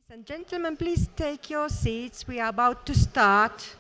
Ladies and gentlemen, please take your seats. We are about to start.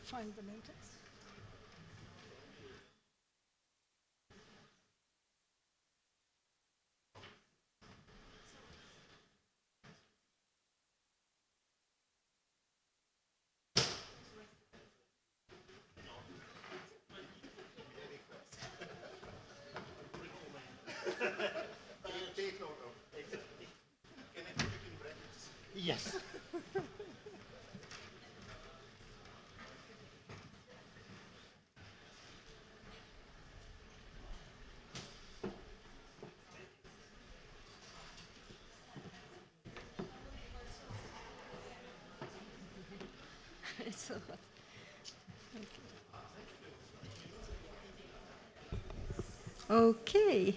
Find the latest. Yes. It's a lot. Okay,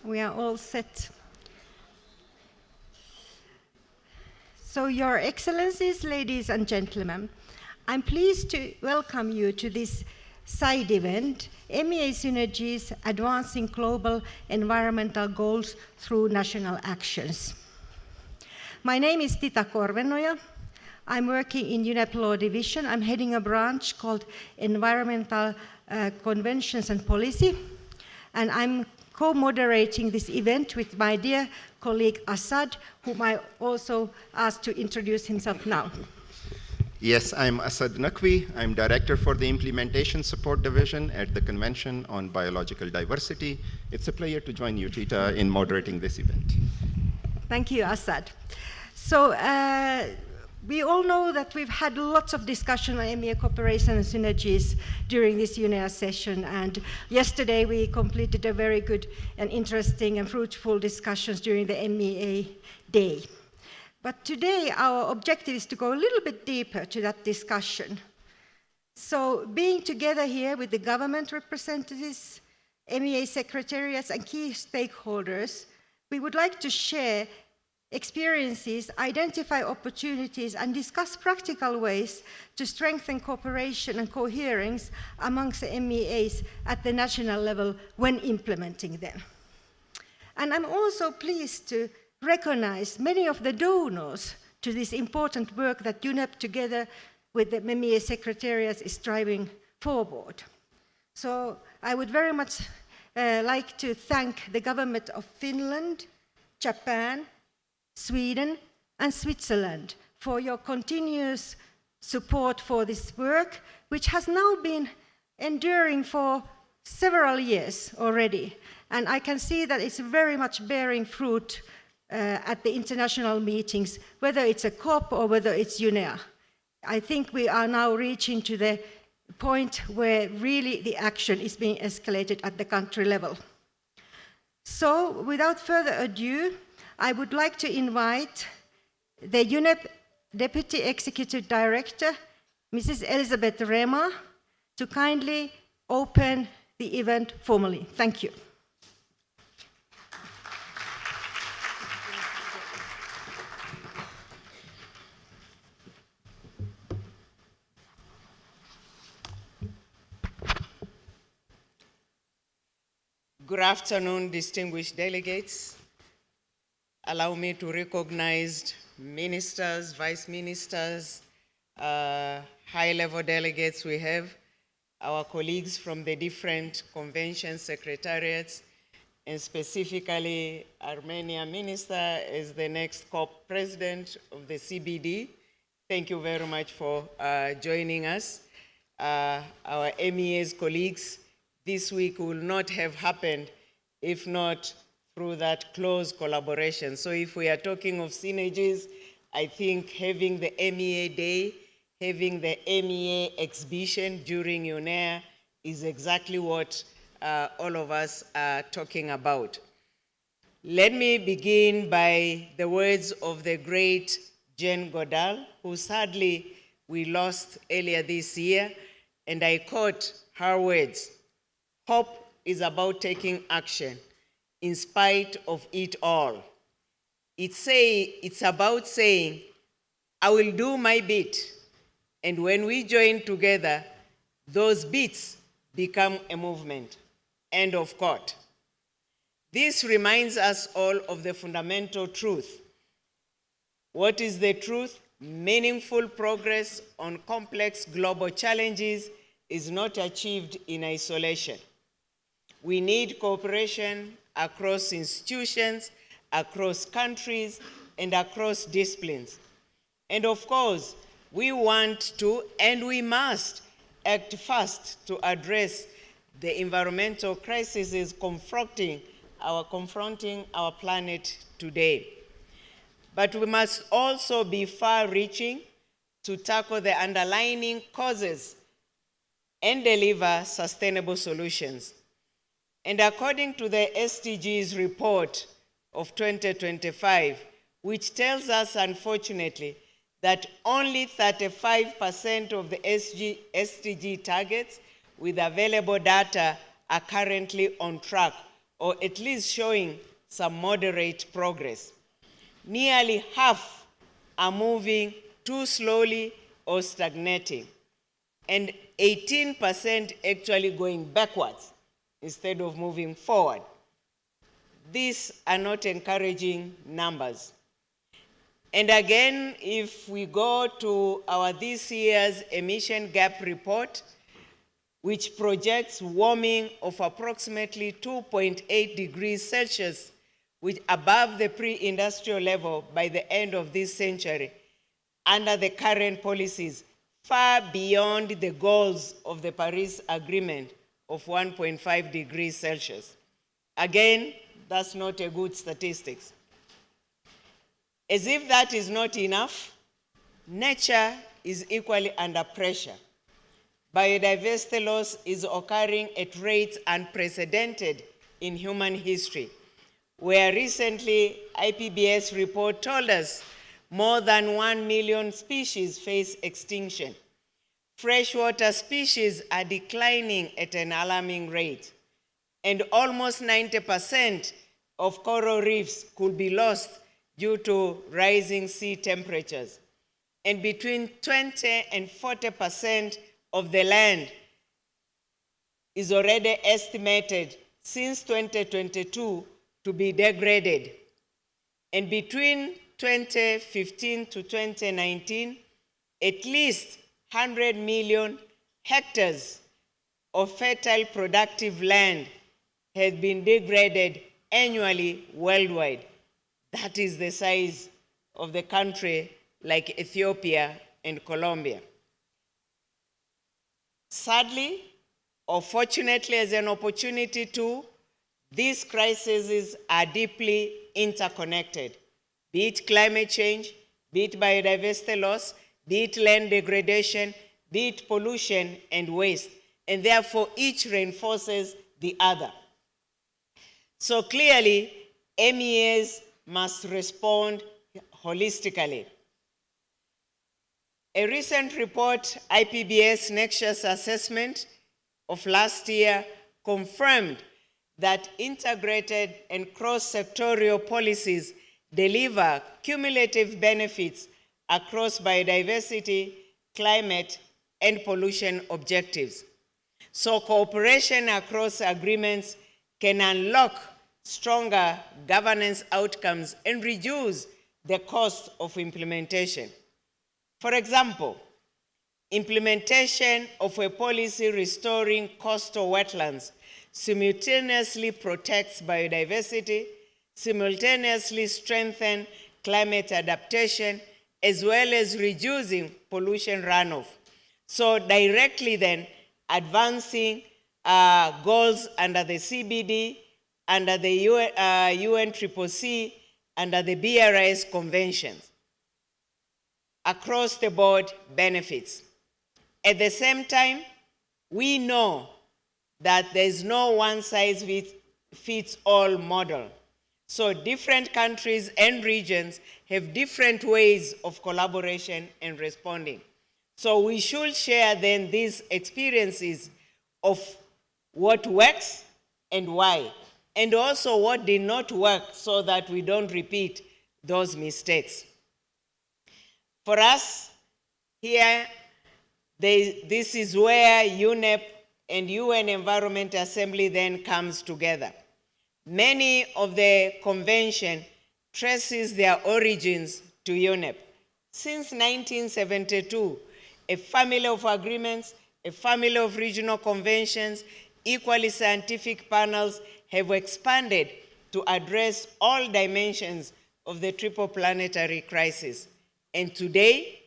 we are all set. So, Your Excellencies, ladies and gentlemen, I'm pleased to welcome you to this side event, MEA Synergies Advancing Global Environmental Goals Through National Actions. My name is Tita Korvenoja. I'm working in UNEP Law Division. I'm heading a branch called Environmental Conventions and Policy, and I'm co-moderating this event with my dear colleague Assad, whom I also asked to introduce himself now. Yes, I'm Assad Naqvi. I'm Director for the Implementation Support Division at the Convention on Biological Diversity. It's a pleasure to join you, Tita, in moderating this event. Thank you, Assad. So, we all know that we've had lots of discussion on MEA cooperation and synergies during this UNEA session, and yesterday we completed a very good and interesting and fruitful discussions during the MEA Day. But today our objective is to go a little bit deeper to that discussion. So being together here with the government representatives, MEA secretariats and key stakeholders, we would like to share experiences, identify opportunities, and discuss practical ways to strengthen cooperation and coherence amongst the MEAs at the national level when implementing them. And I'm also pleased to recognize many of the donors to this important work that UNEP together with the MEA secretariats is driving forward. So I would very much like to thank the government of Finland, Japan, Sweden and Switzerland for your continuous support for this work, which has now been enduring for several years already. And I can see that it's very much bearing fruit at the international meetings, whether it's a COP or whether it's UNEA. I think we are now reaching to the point where really the action is being escalated at the country level. So, without further ado, I would like to invite the UNEP Deputy Executive Director, Mrs. Elizabeth Rema, to kindly open the event formally. Thank you. Good afternoon, distinguished delegates. Allow me to recognize ministers, vice ministers, high-level delegates we have, our colleagues from the different convention secretariats, and specifically Armenia Minister as the next COP president of the CBD. Thank you very much for joining us. Our MEAs colleagues, this week will not have happened if not through that close collaboration. So if we are talking of synergies, I think having the MEA Day, having the MEA exhibition during UNEA is exactly what all of us are talking about. Let me begin by the words of the great Jane Goodall, who sadly we lost earlier this year, and I quote her words: "Hope is about taking action in spite of it all. It's about saying, I will do my bit, and when we join together, those bits become a movement." End of quote. This reminds us all of the fundamental truth. What is the truth? Meaningful progress on complex global challenges is not achieved in isolation. We need cooperation across institutions, across countries, and across disciplines. And of course, we want to and we must act fast to address the environmental crises confronting our planet today. But we must also be far-reaching to tackle the underlying causes and deliver sustainable solutions. And according to the SDGs report of 2025, which tells us, unfortunately, that only 35% of the SDG targets with available data are currently on track, or at least showing some moderate progress. Nearly half are moving too slowly or stagnating, and 18% actually going backwards instead of moving forward. These are not encouraging numbers. And again, if we go to our this year's emission gap report, which projects warming of approximately 2.8 degrees Celsius, which above the pre-industrial level by the end of this century, under the current policies, far beyond the goals of the Paris Agreement of 1.5 degrees Celsius. Again, that's not a good statistics. As if that is not enough, nature is equally under pressure. Biodiversity loss is occurring at rates unprecedented in human history, where recently IPBES report told us more than 1 million species face extinction. Freshwater species are declining at an alarming rate, and almost 90% of coral reefs could be lost due to rising sea temperatures. And between 20 and 40% of the land is already estimated since 2022 to be degraded. And between 2015 to 2019, at least 100 million hectares of fertile productive land has been degraded annually worldwide. That is the size of the country like Ethiopia and Colombia. Sadly, or fortunately as an opportunity too, these crises are deeply interconnected, be it climate change, be it biodiversity loss, be it land degradation, be it pollution and waste, and therefore each reinforces the other. So clearly, MEAs must respond holistically. A recent report, IPBS Nexus Assessment of last year, confirmed that integrated and cross-sectorial policies deliver cumulative benefits across biodiversity, climate, and pollution objectives. So cooperation across agreements can unlock stronger governance outcomes and reduce the cost of implementation. For example, implementation of a policy restoring coastal wetlands simultaneously protects biodiversity, simultaneously strengthens climate adaptation, as well as reducing pollution runoff. So directly then advancing goals under the CBD, under the UNCCC, under the BRIS conventions. Across the board benefits. At the same time, we know that there's no one-size-fits-all model. So different countries and regions have different ways of collaboration and responding. So we should share then these experiences of what works and why, and also what did not work so that we don't repeat those mistakes. For us, here, this is where UNEP and UN Environment Assembly then comes together. Many of the convention traces their origins to UNEP. Since 1972, a family of agreements, a family of regional conventions, equally scientific panels have expanded to address all dimensions of the triple planetary crisis. And today,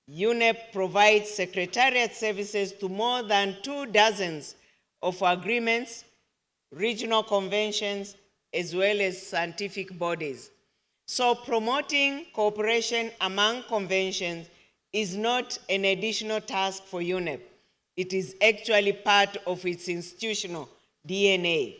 UNEP provides secretariat services to more than 24 of agreements, regional conventions, as well as scientific bodies. So promoting cooperation among conventions is not an additional task for UNEP. It is actually part of its institutional DNA.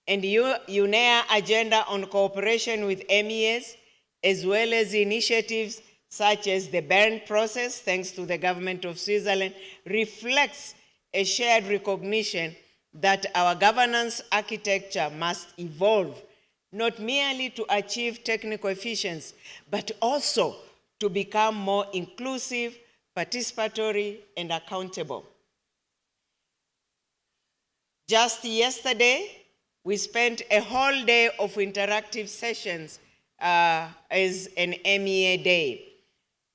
And UNEA agenda on cooperation with MEAs, as well as initiatives such as the Bern process, thanks to the government of Switzerland, reflects a shared recognition that our governance architecture must evolve, not merely to achieve technical efficiency, but also to become more inclusive, participatory, and accountable. Just yesterday, we spent a whole day of interactive sessions as an MEA day,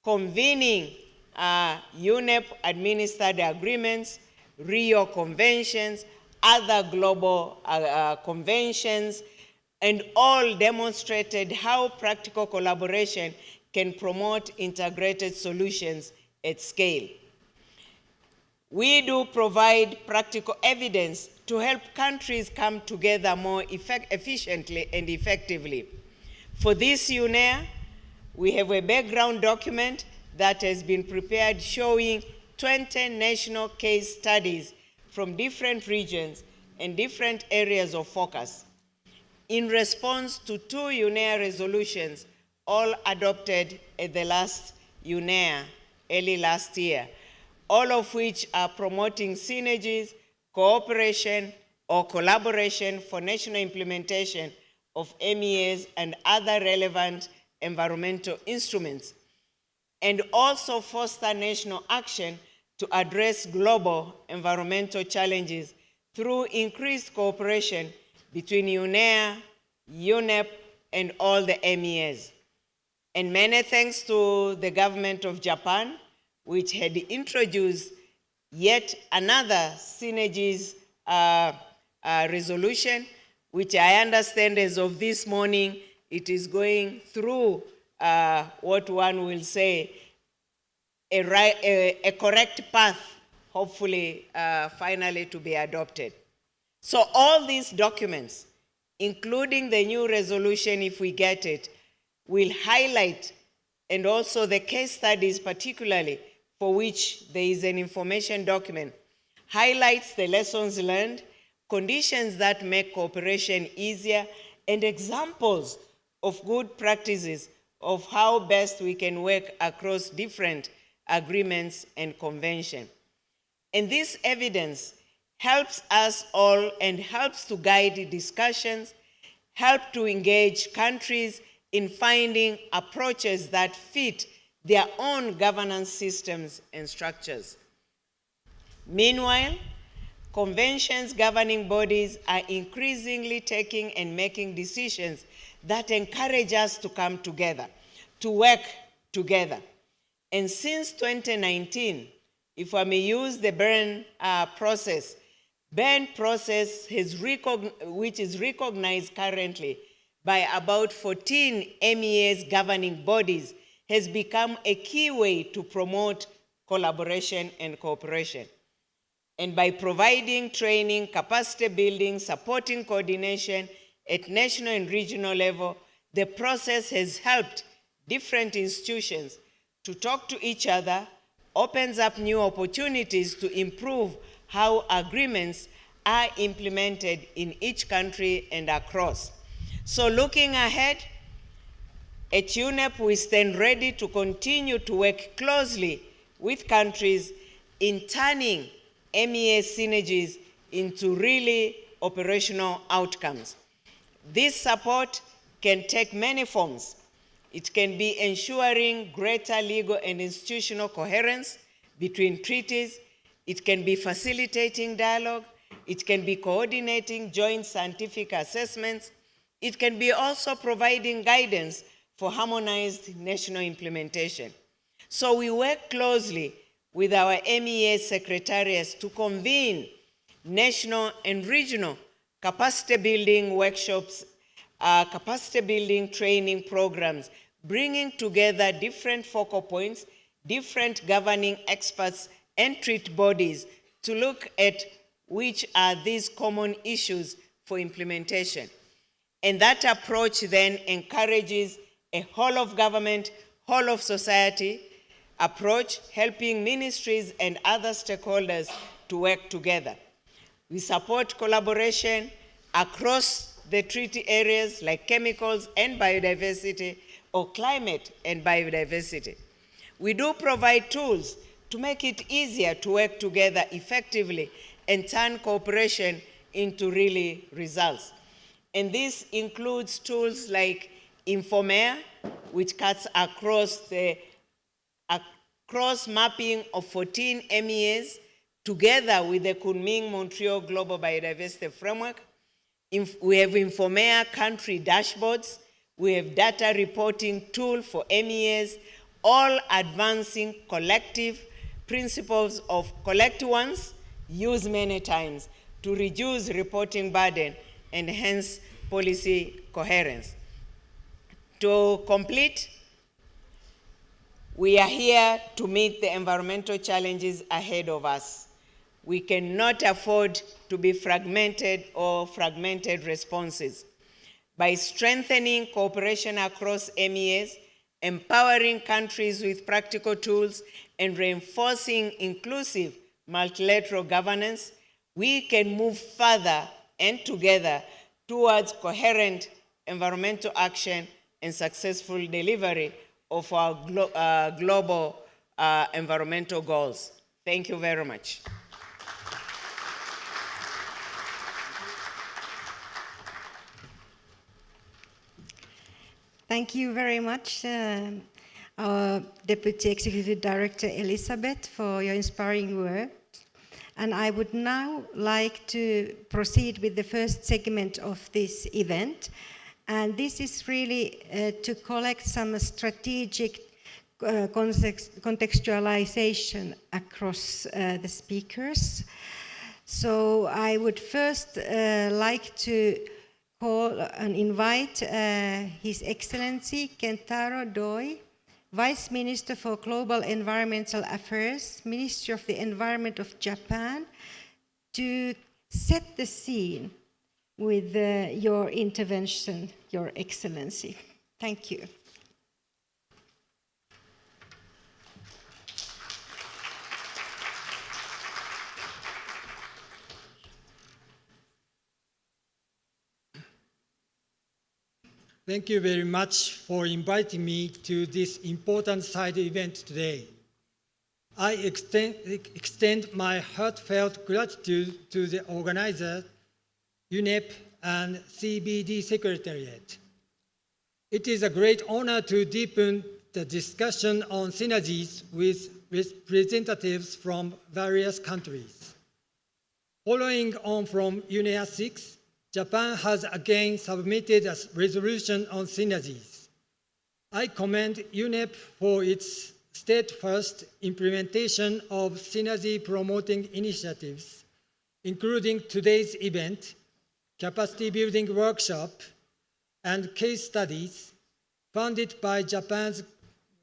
convening UNEP-administered agreements, Rio Conventions, other global conventions, and all demonstrated how practical collaboration can promote integrated solutions at scale. We do provide practical evidence to help countries come together more efficiently and effectively. For this UNEA, we have a background document that has been prepared showing 20 national case studies from different regions and different areas of focus in response to 2 UNEA resolutions, all adopted at the last UNEA early last year, all of which are promoting synergies, cooperation, or collaboration for national implementation of MEAs and other relevant environmental instruments, and also foster national action to address global environmental challenges through increased cooperation between UNEA, UNEP, and all the MEAs. And many thanks to the government of Japan, which had introduced yet another Synergies resolution, which I understand as of this morning, it is going through what one will say a correct path, hopefully finally to be adopted. So all these documents, including the new resolution if we get it, will highlight, and also the case studies particularly for which there is an information document, highlights the lessons learned, conditions that make cooperation easier, and examples of good practices of how best we can work across different agreements and conventions. And this evidence helps us all and helps to guide discussions, help to engage countries in finding approaches that fit their own governance systems and structures. Meanwhile, conventions governing bodies are increasingly taking and making decisions that encourage us to come together, to work together. And since 2019, if I may use the Bern process, which is recognized currently by about 14 MEAs governing bodies, has become a key way to promote collaboration and cooperation. And by providing training, capacity building, supporting coordination at national and regional level, the process has helped different institutions to talk to each other, opens up new opportunities to improve how agreements are implemented in each country and across. So looking ahead, at UNEP, we stand ready to continue to work closely with countries in turning MEA synergies into really operational outcomes. This support can take many forms. It can be ensuring greater legal and institutional coherence between treaties. It can be facilitating dialogue. It can be coordinating joint scientific assessments. It can be also providing guidance for harmonized national implementation. So we work closely with our MEA secretariats to convene national and regional capacity building workshops, capacity building training programs, bringing together different focal points, different governing experts and treat bodies to look at which are these common issues for implementation. And that approach then encourages a whole of government, whole of society approach, helping ministries and other stakeholders to work together. We support collaboration across the treaty areas like chemicals and biodiversity, or climate and biodiversity. We do provide tools to make it easier to work together effectively and turn cooperation into really results. And this includes tools like MEA, which cuts across the mapping of 14 MEAs together with the Kunming-Montreal Global Biodiversity Framework. We have MEA country dashboards. We have data reporting tool for MEAs, all advancing collective principles of collect once, use many times to reduce reporting burden and hence policy coherence. To complete, we are here to meet the environmental challenges ahead of us. We cannot afford to be fragmented or fragmented responses. By strengthening cooperation across MEAs, empowering countries with practical tools, and reinforcing inclusive multilateral governance, we can move further and together towards coherent environmental action and successful delivery of our global environmental goals. Thank you very much. Thank you very much, our Deputy Executive Director Elizabeth, for your inspiring words. And I would now like to proceed with the first segment of this event. And this is really to collect some strategic contextualization across the speakers. So I would first like to call and invite His Excellency Kentaro Doi, Vice Minister for Global Environmental Affairs, Ministry of the Environment of Japan, to set the scene with your intervention, Your Excellency. Thank you. Thank you very much for inviting me to this important side event today. I extend my heartfelt gratitude to the organizer, UNEP, and CBD Secretariat. It is a great honor to deepen the discussion on synergies with representatives from various countries. Following on from UNEA 6, Japan has again submitted a resolution on synergies. I commend UNEP for its steadfast implementation of synergy-promoting initiatives, including today's event, capacity-building workshop, and case studies funded by Japan's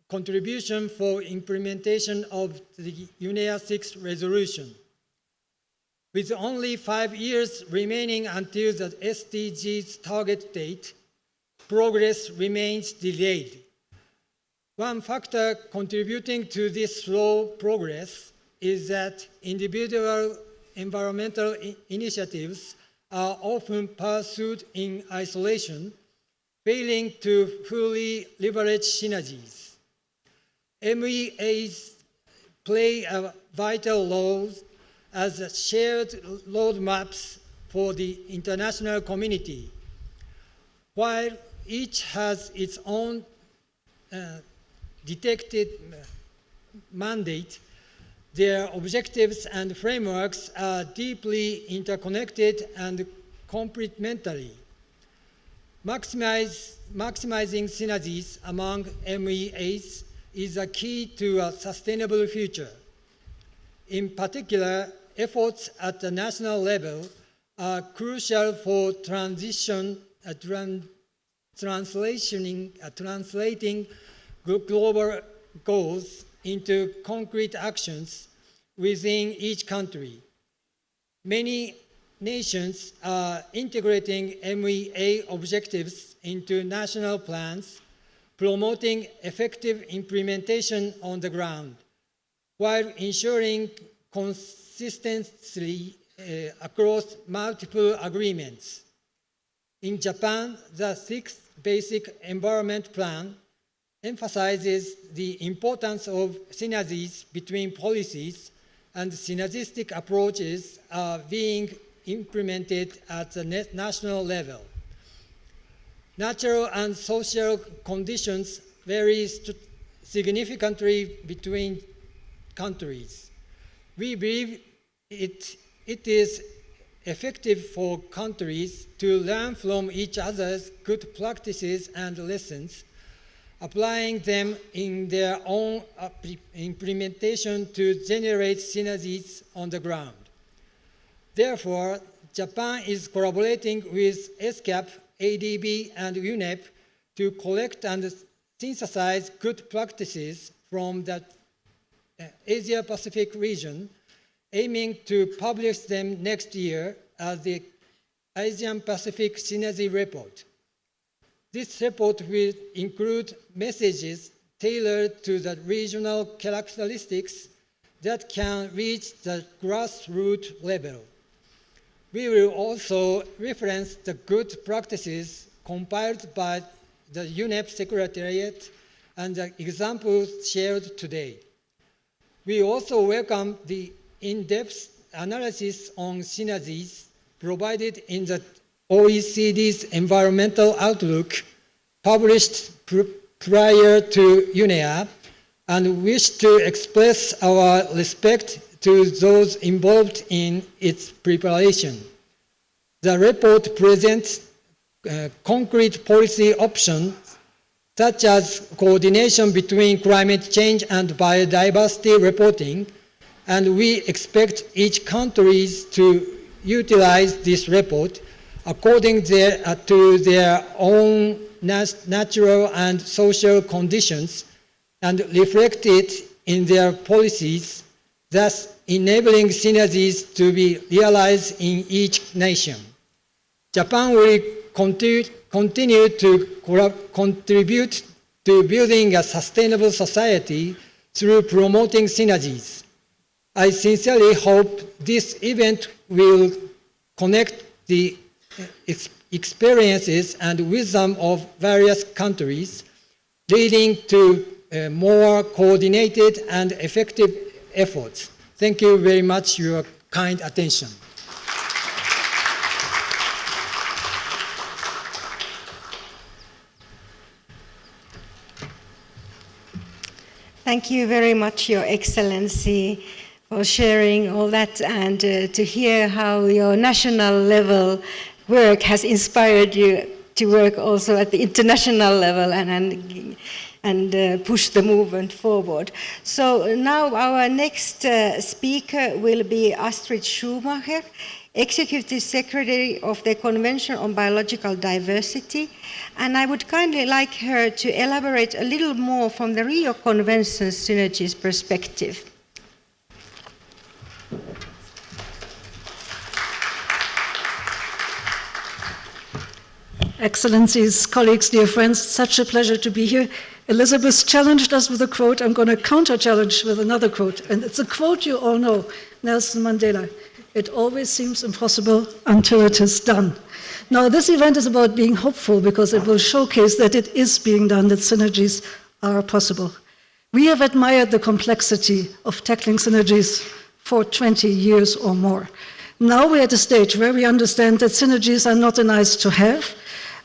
contribution for implementation of the UNEA 6 resolution. With only 5 years remaining until the SDGs target date, progress remains delayed. One factor contributing to this slow progress is that individual environmental initiatives are often pursued in isolation, failing to fully leverage synergies. MEAs play a vital role as shared roadmaps for the international community. While each has its own detected mandate, their objectives and frameworks are deeply interconnected and complementary. Maximizing synergies among MEAs is a key to a sustainable future. In particular, efforts at the national level are crucial for translating global goals into concrete actions within each country. Many nations are integrating MEA objectives into national plans, promoting effective implementation on the ground, while ensuring consistency across multiple agreements. In Japan, the 6th Basic Environment Plan emphasizes the importance of synergies between policies, and synergistic approaches are being implemented at the national level. Natural and social conditions vary significantly between countries. We believe it is effective for countries to learn from each other's good practices and lessons, applying them in their own implementation to generate synergies on the ground. Therefore, Japan is collaborating with ESCAP, ADB, and UNEP to collect and synthesize good practices from the Asia-Pacific region, aiming to publish them next year as the Asian-Pacific Synergy Report. This report will include messages tailored to the regional characteristics that can reach the grassroots level. We will also reference the good practices compiled by the UNEP Secretariat and the examples shared today. We also welcome the in-depth analysis on synergies provided in the OECD's Environmental Outlook, published prior to UNEA, and wish to express our respect to those involved in its preparation. The report presents concrete policy options, such as coordination between climate change and biodiversity reporting, and we expect each country to utilize this report according to their own natural and social conditions and reflect it in their policies, thus enabling synergies to be realized in each nation. Japan will continue to contribute to building a sustainable society through promoting synergies. I sincerely hope this event will connect the experiences and wisdom of various countries, leading to more coordinated and effective efforts. Thank you very much for your kind attention. Thank you very much, Your Excellency, for sharing all that and to hear how your national level work has inspired you to work also at the international level and push the movement forward. So now our next speaker will be Astrid Schumacher, Executive Secretary of the Convention on Biological Diversity, and I would kindly like her to elaborate a little more from the Rio Conventions Synergies perspective. Excellencies, colleagues, dear friends, such a pleasure to be here. Elizabeth challenged us with a quote. I'm going to counter-challenge with another quote. And it's a quote you all know, Nelson Mandela. It always seems impossible until it is done. Now, this event is about being hopeful because it will showcase that it is being done, that synergies are possible. We have admired the complexity of tackling synergies for 20 years or more. Now we're at a stage where we understand that synergies are not a nice to have,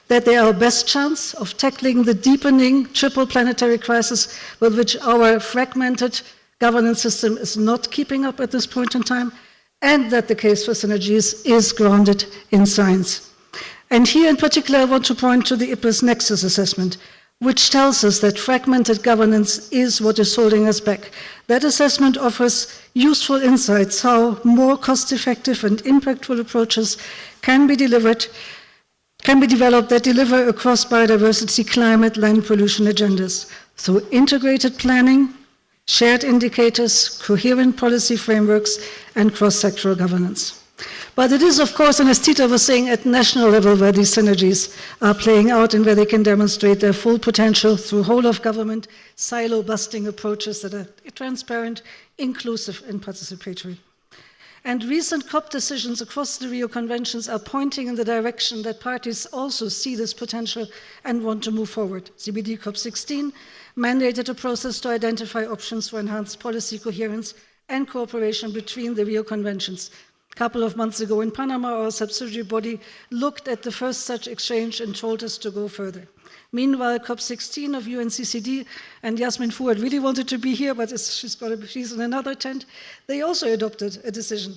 that they are our best chance of tackling the deepening triple planetary crisis with which our fragmented governance system is not keeping up at this point in time, and that the case for synergies is grounded in science. And here in particular, I want to point to the IPBES Nexus assessment, which tells us that fragmented governance is what is holding us back. That assessment offers useful insights how more cost-effective and impactful approaches can be developed that deliver across biodiversity, climate, land pollution agendas through integrated planning, shared indicators, coherent policy frameworks, and cross-sectoral governance. But it is, of course, and as Tita was saying, at national level where these synergies are playing out and where they can demonstrate their full potential through whole-of-government, silo-busting approaches that are transparent, inclusive, and participatory. And recent COP decisions across the Rio Conventions are pointing in the direction that parties also see this potential and want to move forward. CBD COP16 mandated a process to identify options for enhanced policy coherence and cooperation between the Rio Conventions. A couple of months ago in Panama, our subsidiary body looked at the first such exchange and told us to go further. Meanwhile, COP16 of UNCCD, and Yasmin Fouad really wanted to be here, but she's in another tent, they also adopted a decision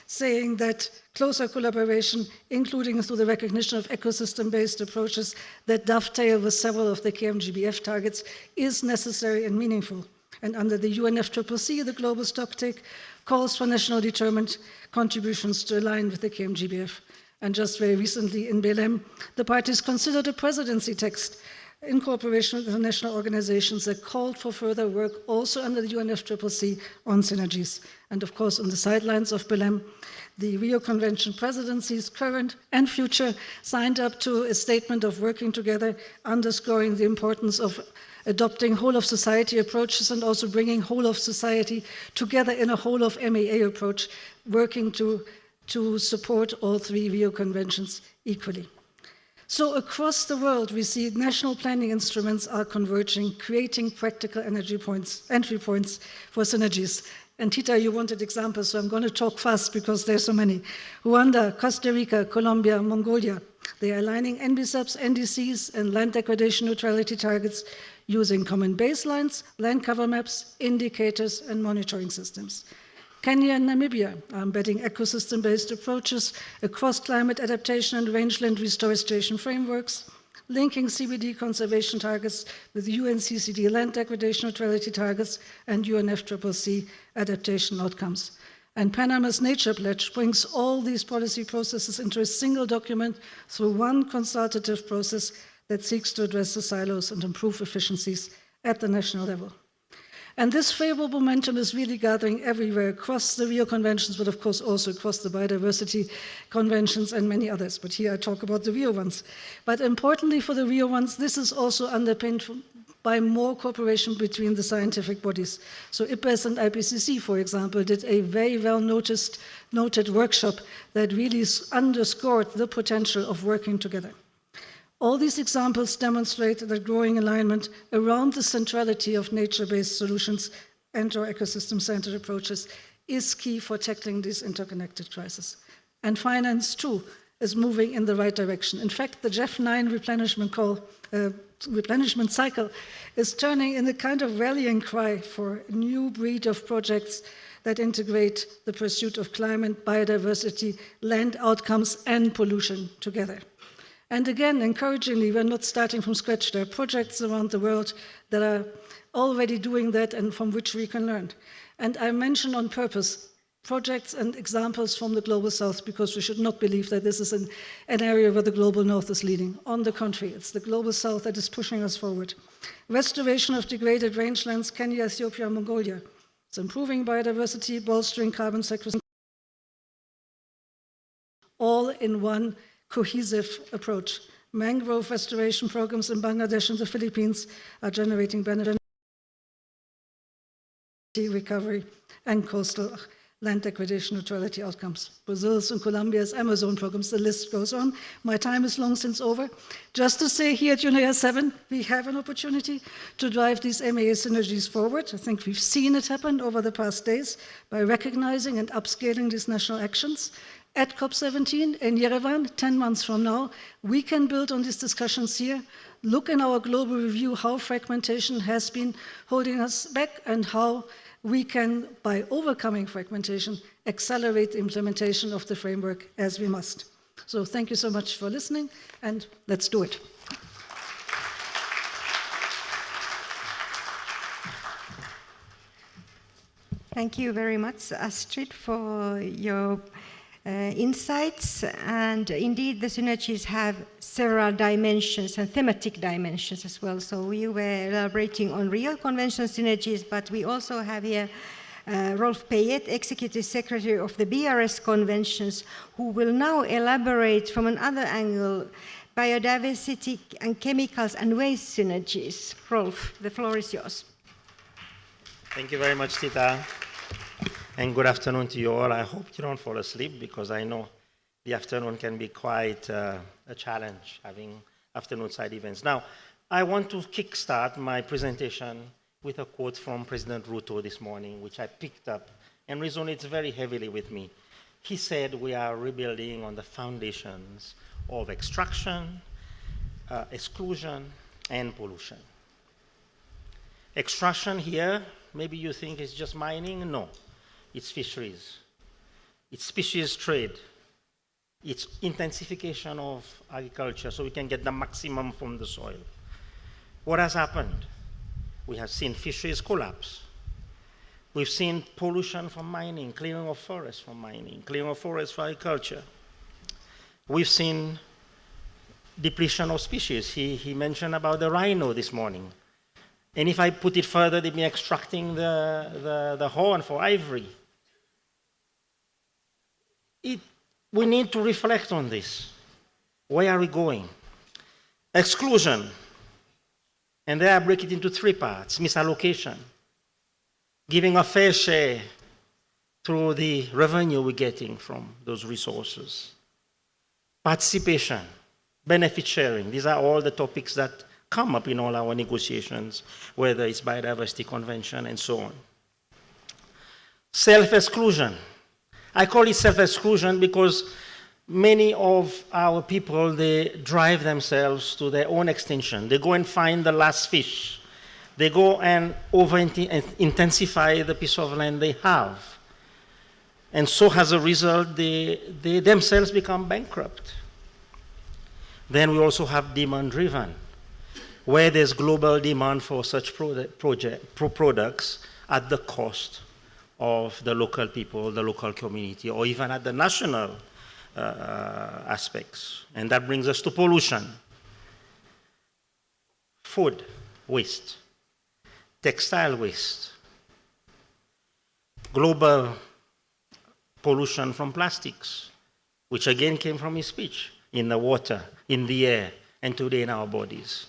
saying that closer collaboration, including through the recognition of ecosystem-based approaches that dovetail with several of the KMGBF targets, is necessary and meaningful. And under the UNFCCC, the global stocktake calls for national determined contributions to align with the KMGBF. And just very recently in Belém, the parties considered a presidency text in cooperation with international organizations that called for further work also under the UNFCCC on synergies. And of course, on the sidelines of Belém, the Rio Convention presidencies, current and future, signed up to a statement of working together, underscoring the importance of adopting whole-of-society approaches and also bringing whole-of-society together in a whole-of-MEA approach, working to support all three Rio Conventions equally. So across the world, we see national planning instruments are converging, creating practical entry points for synergies. And Tita, you wanted examples, so I'm going to talk fast because there's so many. Rwanda, Costa Rica, Colombia, Mongolia, they are aligning NBSAPs, NDCs, and land degradation neutrality targets using common baselines, land cover maps, indicators, and monitoring systems. Kenya and Namibia are embedding ecosystem-based approaches across climate adaptation and rangeland restoration frameworks, linking CBD conservation targets with UNCCD land degradation neutrality targets and UNFCCC adaptation outcomes. And Panama's Nature Pledge brings all these policy processes into a single document through one consultative process that seeks to address the silos and improve efficiencies at the national level. And this favorable momentum is really gathering everywhere across the Rio Conventions, but of course also across the biodiversity conventions and many others. But here I talk about the Rio ones. But importantly for the Rio ones, this is also underpinned by more cooperation between the scientific bodies. So IPBES and IPCC, for example, did a very noted workshop that really underscored the potential of working together. All these examples demonstrate that growing alignment around the centrality of nature-based solutions and our ecosystem-centered approaches is key for tackling these interconnected crises. And finance, too, is moving in the right direction. In fact, the GEF9 replenishment cycle is turning in a kind of rallying cry for a new breed of projects that integrate the pursuit of climate, biodiversity, land outcomes, and pollution together. And again, encouragingly, we're not starting from scratch. There are projects around the world that are already doing that and from which we can learn. And I mention on purpose projects and examples from the Global South because we should not believe that this is an area where the Global North is leading. On the contrary, it's the Global South that is pushing us forward. Restoration of degraded rangelands, Kenya, Ethiopia, Mongolia. It's improving biodiversity, bolstering carbon sequestration, all in one cohesive approach. Mangrove restoration programs in Bangladesh and the Philippines are generating benefit, recovery, and coastal land degradation neutrality outcomes. Brazil's and Colombia's Amazon programs, the list goes on. My time is long since over. Just to say here at UNEA 7, we have an opportunity to drive these MEA synergies forward. I think we've seen it happen over the past days by recognizing and upscaling these national actions. At COP17 in Yerevan, 10 months from now, we can build on these discussions here, look in our global review how fragmentation has been holding us back and how we can, by overcoming fragmentation, accelerate the implementation of the framework as we must. So thank you so much for listening, and let's do it. Thank you very much, Astrid, for your insights. And indeed, the synergies have several dimensions and thematic dimensions as well. So we were elaborating on Rio Convention synergies, but we also have here Rolf Payet, Executive Secretary of the BRS Conventions, who will now elaborate from another angle, biodiversity and chemicals and waste synergies. Rolf, the floor is yours. Thank you very much, Tita. And good afternoon to you all. I hope you don't fall asleep because I know the afternoon can be quite a challenge having afternoon side events. Now, I want to kickstart my presentation with a quote from President Ruto this morning, which I picked up and resonates very heavily with me. He said, we are rebuilding on the foundations of extraction, exclusion, and pollution. Extraction here, maybe you think it's just mining. No. It's fisheries, it's species trade, it's intensification of agriculture so we can get the maximum from the soil. What has happened? We have seen fisheries collapse. We've seen pollution from mining, clearing of forests from mining, clearing of forests for agriculture. We've seen depletion of species. He mentioned about the rhino this morning. And if I put it further, they've been extracting the horn for ivory. We need to reflect on this. Where are we going? Exclusion. And there I break it into three parts. Misallocation. Giving a fair share through the revenue we're getting from those resources. Participation. Benefit sharing. These are all the topics that come up in all our negotiations, whether it's biodiversity convention and so on. Self-exclusion. I call it self-exclusion because many of our people, they drive themselves to their own extinction. They go and find the last fish. They go and intensify the piece of land they have. And so as a result, they themselves become bankrupt. Then we also have demand-driven, where there's global demand for such products at the cost of the local people, the local community, or even at the national aspects. And that brings us to pollution. Food waste, textile waste, global pollution from plastics, which again came from his speech, in the water, in the air, and today in our bodies.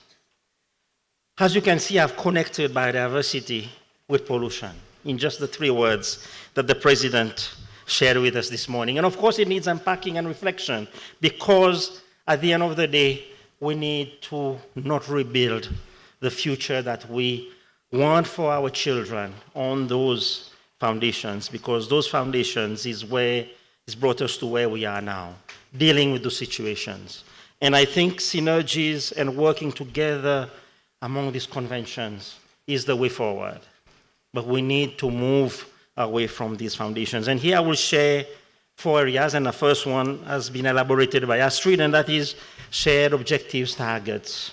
As you can see, I've connected biodiversity with pollution in just the 3 words that the President shared with us this morning. And of course, it needs unpacking and reflection, because at the end of the day, we need to not rebuild the future that we want for our children on those foundations, because those foundations is where it's brought us to where we are now, dealing with those situations. And I think synergies and working together among these conventions is the way forward. But we need to move away from these foundations. And here I will share 4 areas, and the first one has been elaborated by Astrid, and that is shared objectives, targets,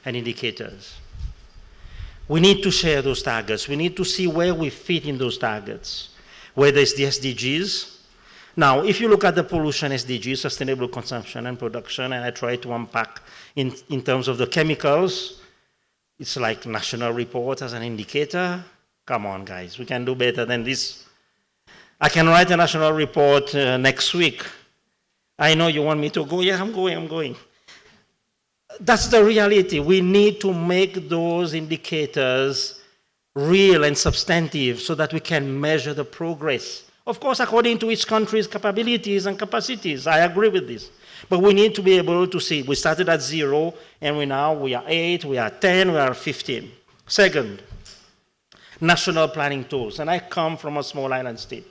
and indicators. We need to share those targets. We need to see where we fit in those targets, whether it's the SDGs. Now, if you look at the pollution SDGs, sustainable consumption and production, and I try to unpack in terms of the chemicals, it's like national report as an indicator. Come on, guys, we can do better than this. I can write a national report next week. I know you want me to go. Yeah, I'm going. That's the reality. We need to make those indicators real and substantive so that we can measure the progress. Of course, according to each country's capabilities and capacities. I agree with this. But we need to be able to see. We started at 0, and we are 8, we are 10, we are 15. Second, national planning tools. And I come from a small island state.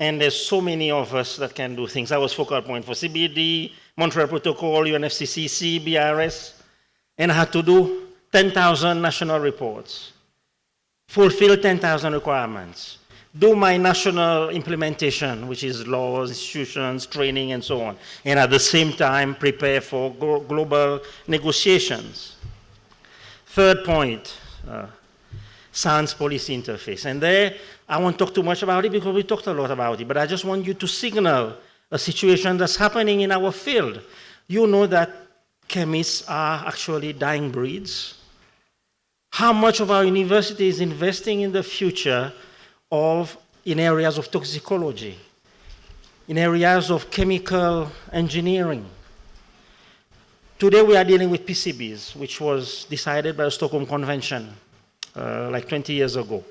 And there's so many of us that can do things. I was focal point for CBD, Montreal Protocol, UNFCCC, BRS, and I had to do 10,000 national reports, fulfill 10,000 requirements, do my national implementation, which is laws, institutions, training, and so on, and at the same time prepare for global negotiations. Third point, science policy interface. And there, I won't talk too much about it because we talked a lot about it, but I just want you to signal a situation that's happening in our field. You know that chemists are actually dying breeds. How much of our university is investing in the future in areas of toxicology, in areas of chemical engineering? Today we are dealing with PCBs, which was decided by the Stockholm Convention like 20 years ago.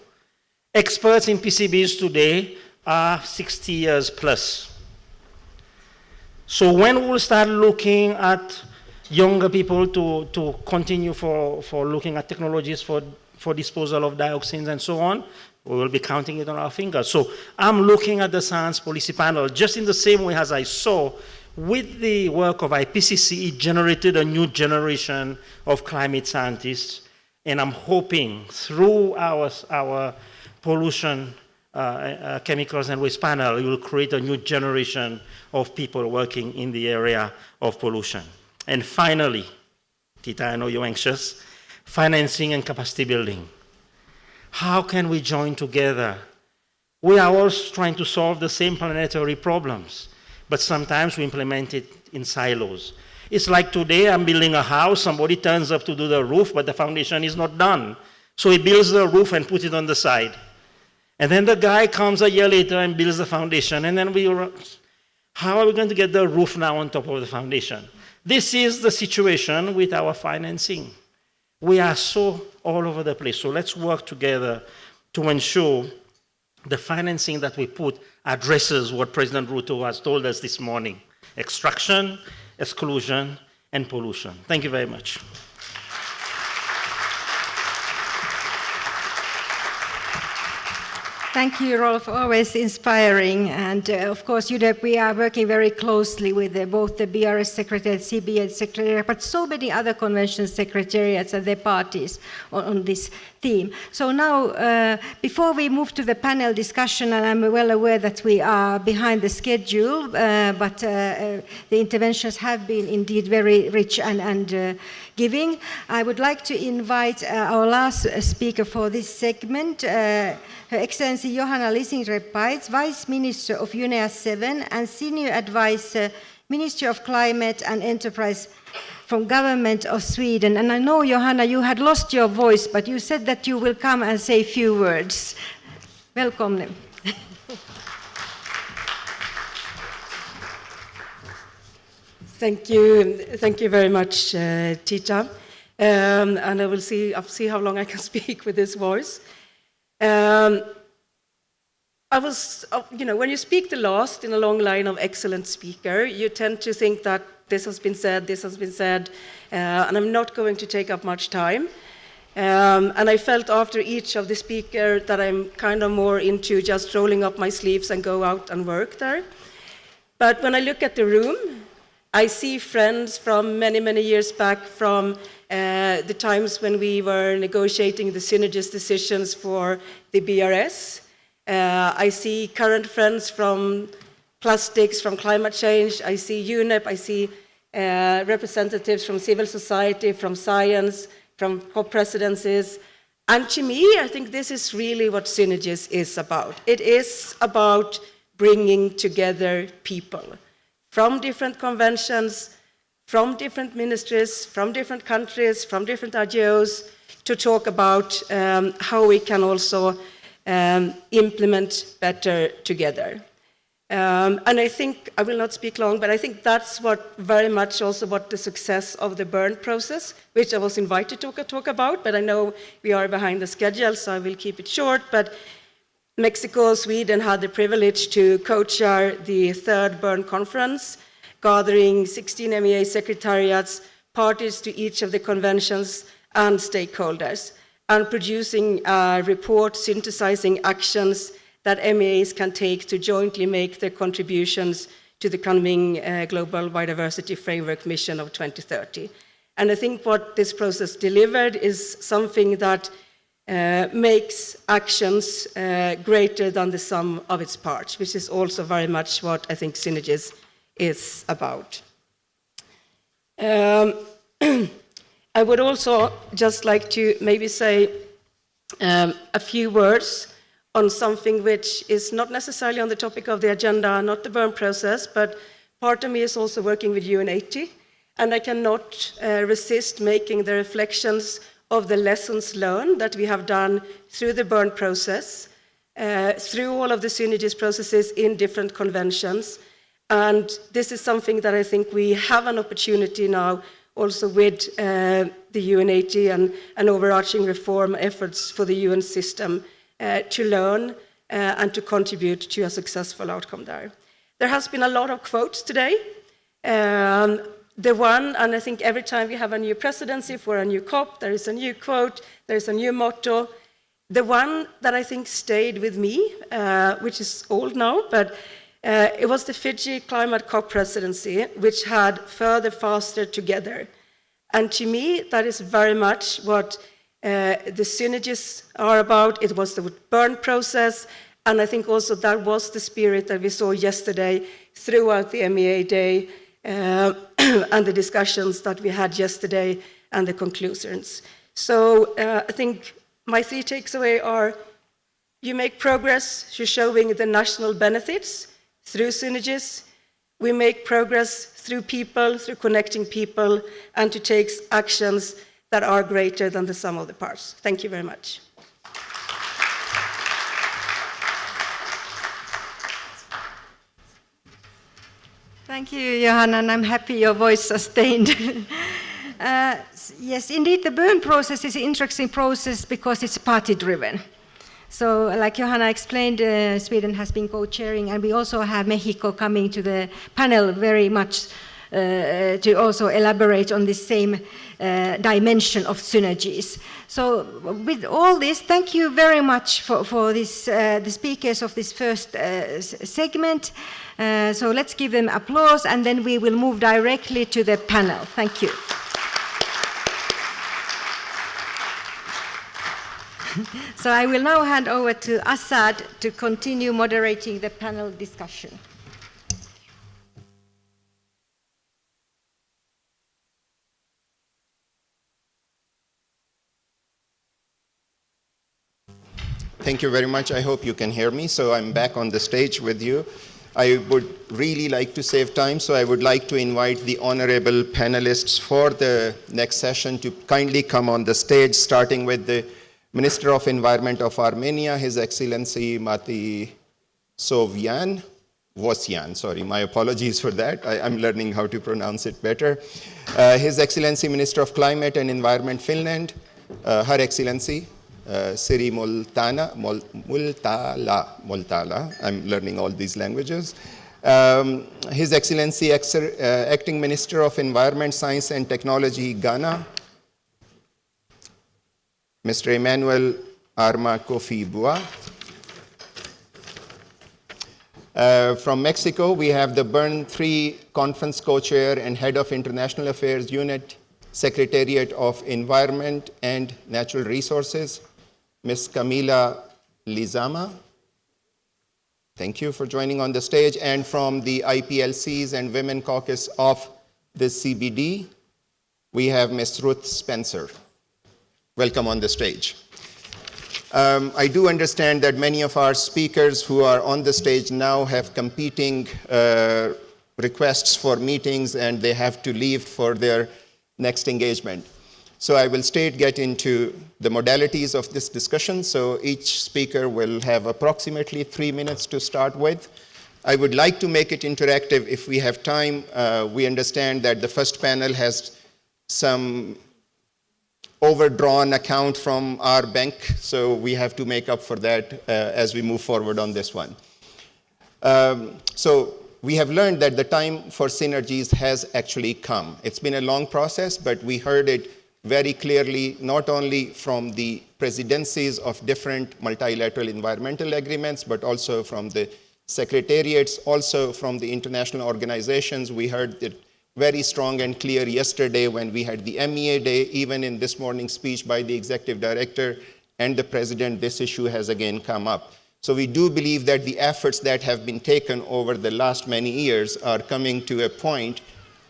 Experts in PCBs today are 60 years plus. So when we'll start looking at younger people to continue for looking at technologies for disposal of dioxins and so on, we will be counting it on our fingers. So I'm looking at the science policy panel just in the same way as I saw with the work of IPCC, it generated a new generation of climate scientists. And I'm hoping through our pollution, chemicals and waste panel, it will create a new generation of people working in the area of pollution. And finally, Tita, I know you're anxious, financing and capacity building. How can we join together? We are all trying to solve the same planetary problems, but sometimes we implement it in silos. It's like today, I'm building a house, somebody turns up to do the roof, but the foundation is not done. So he builds the roof and puts it on the side. And then the guy comes a year later and builds the foundation, and then how are we going to get the roof now on top of the foundation? This is the situation with our financing. We are so all over the place. So let's work together to ensure the financing that we put addresses what President Ruto has told us this morning: extraction, exclusion, and pollution. Thank you very much. Thank you, Rolf. Always inspiring. And of course, UNEP, we are working very closely with both the BRS Secretariat, CBA Secretariat, but so many other convention secretariats and their parties on this theme. So now, before we move to the panel discussion, and I'm well aware that we are behind the schedule, but the interventions have been indeed very rich and giving. I would like to invite our last speaker for this segment, Her Excellency Johanna Lissing-Repaitz, Vice Minister of UNEA 7 and Senior Advisor, Ministry of Climate and Enterprise from Government of Sweden. And I know, Johanna, you had lost your voice, but you said that you will come and say a few words. Välkommen. Thank you very much, Tita. And I'll see how long I can speak with this voice. When you speak the last in a long line of excellent speaker, you tend to think that this has been said, and I'm not going to take up much time. And I felt after each of the speaker that I'm kind of more into just rolling up my sleeves and go out and work there. But when I look at the room, I see friends from many, many years back from the times when we were negotiating the Synergies decisions for the BRS. I see current friends from plastics, from climate change. I see UNEP, I see representatives from civil society, from science, from co-presidencies. And to me, I think this is really what Synergies is about. It is about bringing together people from different conventions, from different ministries, from different countries, from different NGOs, to talk about how we can also implement better together. And I think, I will not speak long, but I think that's what very much also what the success of the Bern process, which I was invited to talk about, but I know we are behind the schedule, so I will keep it short. But Mexico, Sweden had the privilege to co-chair the third Bern conference, gathering 16 MEA secretariats, parties to each of the conventions, and stakeholders, and producing a report synthesizing actions that MEAs can take to jointly make their contributions to the coming Global Biodiversity Framework Mission of 2030. And I think what this process delivered is something that makes actions greater than the sum of its parts, which is also very much what I think Synergies is about. I would also just like to maybe say a few words on something which is not necessarily on the topic of the agenda, not the Bern process, but part of me is also working with UN80, and I cannot resist making the reflections of the lessons learned that we have done through the Bern process, through all of the Synergies processes in different conventions. And this is something that I think we have an opportunity now also with the UN80 and overarching reform efforts for the UN system to learn and to contribute to a successful outcome there. There has been a lot of quotes today. The one, and I think every time we have a new presidency for a new COP, there is a new quote, there is a new motto. The one that I think stayed with me, which is old now, but it was the Fiji Climate COP presidency, which had further, faster, together. And to me, that is very much what the Synergies are about. It was the Bern process, and I think also that was the spirit that we saw yesterday throughout the MEA day and the discussions that we had yesterday and the conclusions. So I think my three takeaways are: you make progress, you're showing the national benefits through Synergies. We make progress through people, through connecting people, and to take actions that are greater than the sum of the parts. Thank you very much. Thank you, Johanna, and I'm happy your voice sustained. Yes, indeed, the Bern process is an interesting process because it's party-driven. So, like Johanna explained, Sweden has been co-chairing, and we also have Mexico coming to the panel very much to also elaborate on the same dimension of Synergies. So, with all this, thank you very much for this, the speakers of this first segment. So let's give them applause, and then we will move directly to the panel. Thank you. So I will now hand over to Assad to continue moderating the panel discussion. Thank you very much. I hope you can hear me. So I'm back on the stage with you. I would really like to save time, so I would like to invite the honorable panelists for the next session to kindly come on the stage, starting with the Minister of Environment of Armenia, His Excellency Mati Sovyan, Vosyan, sorry, my apologies for that. I'm learning how to pronounce it better. His Excellency Minister of Climate and Environment, Finland, Her Excellency Siri Multala, I'm learning all these languages. His Excellency Acting Minister of Environment, Science and Technology, Ghana, Mr. Emmanuel Arma Kofi Bua. From Mexico, we have the Bern 3 Conference Co-Chair and Head of International Affairs Unit, Secretariat of Environment and Natural Resources, Ms. Camila Lizama. Thank you for joining on the stage. And from the IPLCs and Women Caucus of the CBD, we have Ms. Ruth Spencer. Welcome on the stage. I do understand that many of our speakers who are on the stage now have competing requests for meetings and they have to leave for their next engagement. So I will get into the modalities of this discussion. So each speaker will have approximately 3 minutes to start with. I would like to make it interactive if we have time. We understand that the first panel has some overdrawn account from our bank, so we have to make up for that as we move forward on this one. So we have learned that the time for synergies has actually come. It's been a long process, but we heard it very clearly, not only from the presidencies of different multilateral environmental agreements, but also from the secretariats, also from the international organizations. We heard it very strong and clear yesterday when we had the MEA day, even in this morning's speech by the executive director and the president, this issue has again come up. So we do believe that the efforts that have been taken over the last many years are coming to a point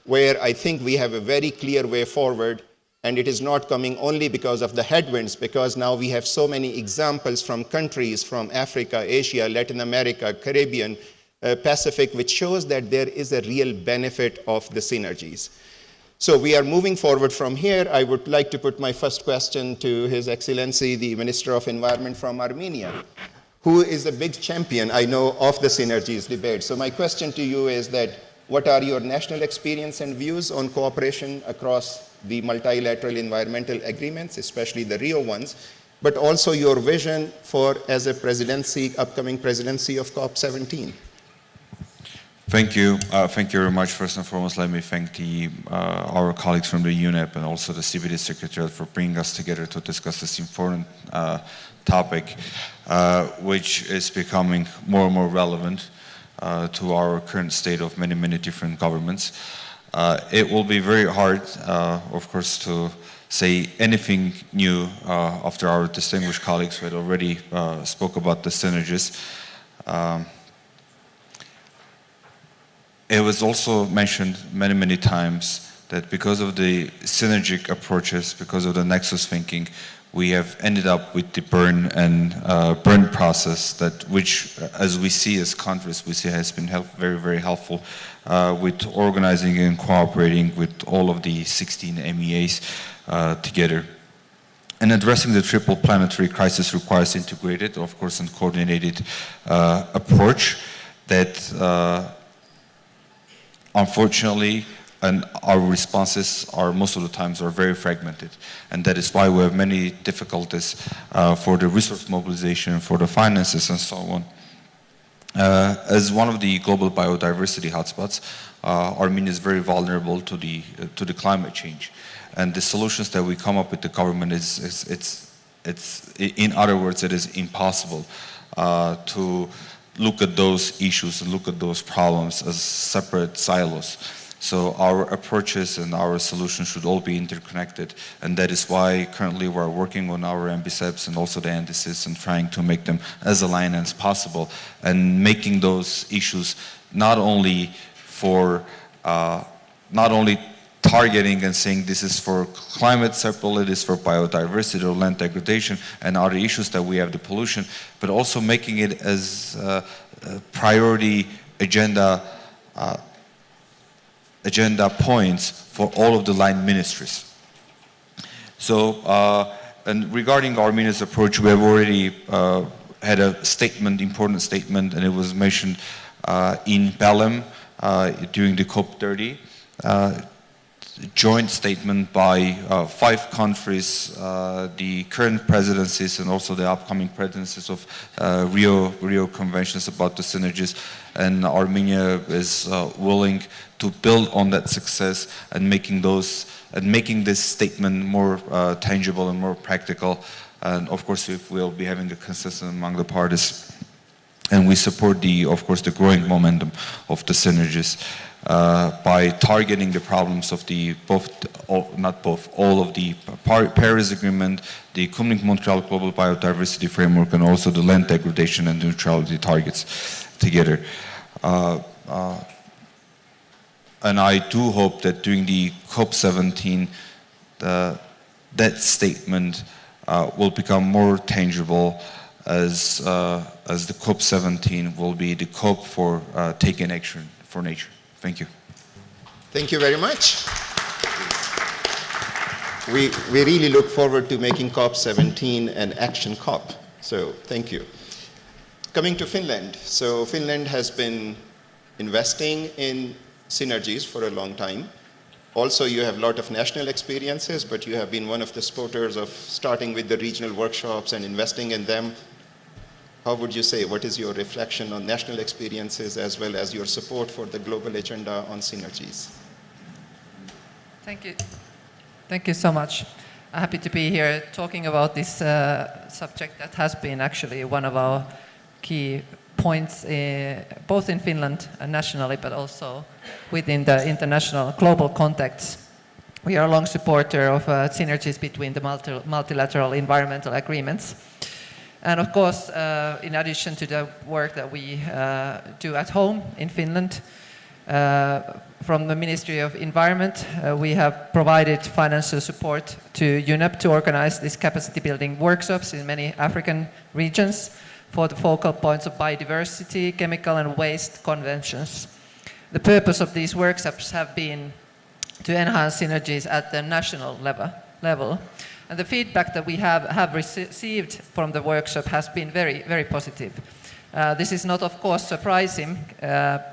where I think we have a very clear way forward, and it is not coming only because of the headwinds, because now we have so many examples from countries from Africa, Asia, Latin America, Caribbean, Pacific, which shows that there is a real benefit of the synergies. So we are moving forward from here. I would like to put my first question to His Excellency, the Minister of Environment from Armenia, who is a big champion, I know, of the synergies debate. So my question to you is that, what are your national experience and views on cooperation across the multilateral environmental agreements, especially the Rio ones, but also your vision for, as a presidency, upcoming presidency of COP17? Thank you. Thank you very much. First and foremost, let me thank our colleagues from the UNEP and also the CBD Secretariat for bringing us together to discuss this important topic, which is becoming more and more relevant to our current state of many, many different governments. It will be very hard, of course, to say anything new after our distinguished colleagues who had already spoke about the synergies. It was also mentioned many, many times that because of the synergic approaches, because of the nexus thinking, we have ended up with the Bern process, that which, as we see as countries, we see has been very, very helpful with organizing and cooperating with all of the 16 MEAs together. And addressing the triple planetary crisis requires integrated, of course, and coordinated approach that unfortunately, and our responses are most of the times are very fragmented, and that is why we have many difficulties for the resource mobilization, for the finances, and so on. As one of the global biodiversity hotspots, Armenia is very vulnerable to the climate change, and the solutions that we come up with the government it's in other words, it is impossible to look at those issues and look at those problems as separate silos. So our approaches and our solutions should all be interconnected, and that is why currently we're working on our MBCEPs and also the NDCs and trying to make them as aligned as possible, and making those issues not only targeting and saying this is for climate separately, this is for biodiversity or land degradation and other issues that we have, the pollution, but also making it as priority agenda points for all of the line ministries. So and regarding Armenia's approach, we have already had a statement, important statement, and it was mentioned in Pelham during the COP30. Joint statement by 5 countries, the current presidencies and also the upcoming presidencies of Rio Conventions about the synergies, and Armenia is willing to build on that success and making this statement more tangible and more practical. And of course, if we'll be having a consensus among the parties, and we support of course, the growing momentum of the synergies. By targeting the problems of all of the Paris Agreement, the Montreal Global Biodiversity Framework, and also the land degradation and neutrality targets together. And I do hope that during the COP17, that statement will become more tangible as the COP17 will be the COP for taking action for nature. Thank you. Thank you very much. We really look forward to making COP17 an action COP. So thank you. Coming to Finland. So Finland has been investing in synergies for a long time. Also, you have a lot of national experiences, but you have been one of the supporters of starting with the regional workshops and investing in them. How would you say, what is your reflection on national experiences as well as your support for the global agenda on synergies? Thank you. Thank you so much. I'm happy to be here talking about this subject that has been actually one of our key points, both in Finland and nationally, but also within the international global context. We are a long supporter of synergies between the multilateral environmental agreements. And of course, in addition to the work that we do at home in Finland, from the Ministry of Environment, we have provided financial support to UNEP to organize these capacity building workshops in many African regions for the focal points of biodiversity, chemical and waste conventions. The purpose of these workshops have been to enhance synergies at the national level. And the feedback that we have received from the workshop has been very, very positive. This is not, of course, surprising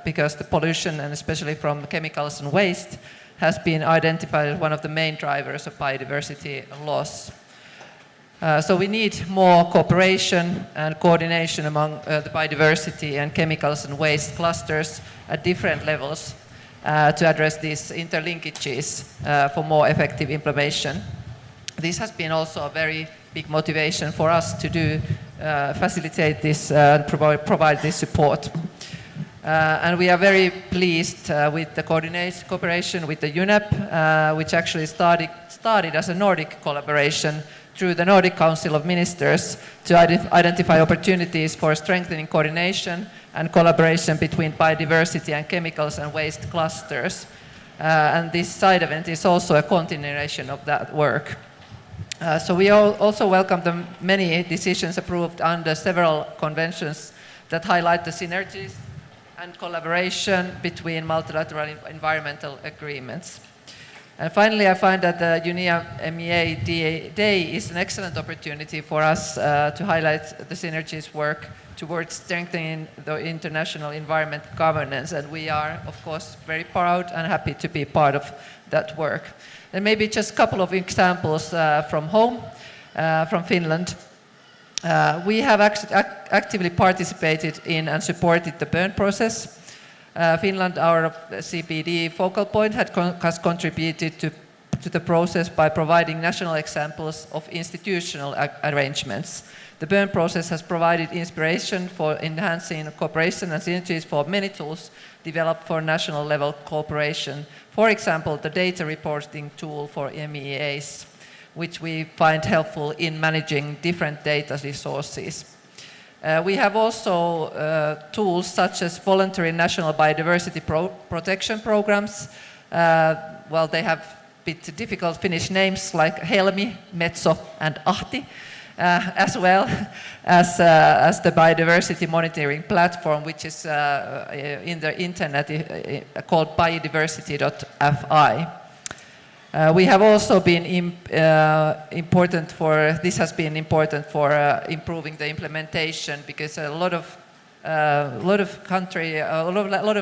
because the pollution, and especially from chemicals and waste, has been identified as one of the main drivers of biodiversity loss. So we need more cooperation and coordination among the biodiversity and chemicals and waste clusters at different levels to address these interlinkages for more effective implementation. This has been also a very big motivation for us to facilitate this and provide this support. And we are very pleased with the cooperation with the UNEP, which actually started as a Nordic collaboration through the Nordic Council of Ministers to identify opportunities for strengthening coordination and collaboration between biodiversity and chemicals and waste clusters. And this side event is also a continuation of that work. So we also welcome the many decisions approved under several conventions that highlight the synergies and collaboration between multilateral environmental agreements. And finally, I find that the UNEA MEA Day is an excellent opportunity for us to highlight the synergies work towards strengthening the international environment governance. And we are, of course, very proud and happy to be part of that work. And maybe just a couple of examples from home, from Finland. We have actively participated in and supported the Bern process. Finland, our CPD focal point, has contributed to the process by providing national examples of institutional arrangements. The Bern process has provided inspiration for enhancing cooperation and synergies for many tools developed for national level cooperation. For example, the data reporting tool for MEAs, which we find helpful in managing different data resources. We have also tools such as voluntary national biodiversity protection programs. Well, they have a bit difficult Finnish names like Helmi, Metso, and Ahti, as well as the biodiversity monitoring platform, which is in the internet called biodiversity.fi. We have also been important for, this has been important for improving the implementation, because a lot of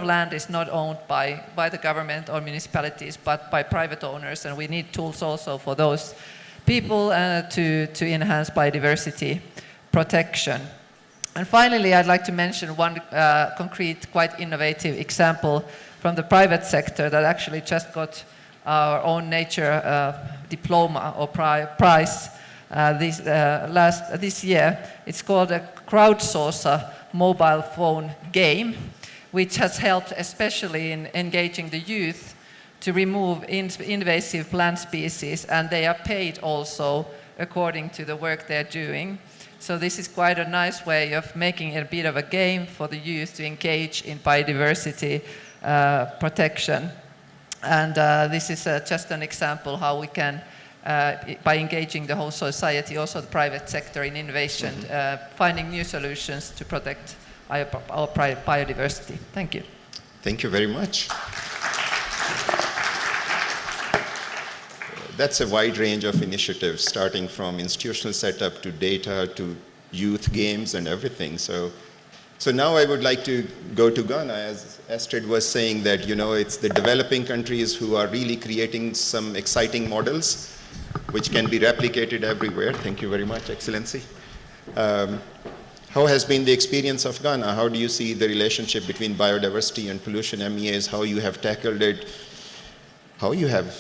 land is not owned by the government or municipalities, but by private owners, and we need tools also for those people to enhance biodiversity protection. And finally, I'd like to mention one concrete, quite innovative example from the private sector that actually just got our own nature diploma or prize this year. It's called a crowdsourcer mobile phone game, which has helped especially in engaging the youth to remove invasive plant species, and they are paid also according to the work they're doing. So this is quite a nice way of making it a bit of a game for the youth to engage in biodiversity protection. And this is just an example how we can, by engaging the whole society, also the private sector in innovation, finding new solutions to protect our biodiversity. Thank you. Thank you very much. That's a wide range of initiatives, starting from institutional setup to data to youth games and everything. So now I would like to go to Ghana, as Astrid was saying that, it's the developing countries who are really creating some exciting models which can be replicated everywhere. Thank you very much, Excellency. How has been the experience of Ghana? How do you see the relationship between biodiversity and pollution MEAs, how you have tackled it, how you have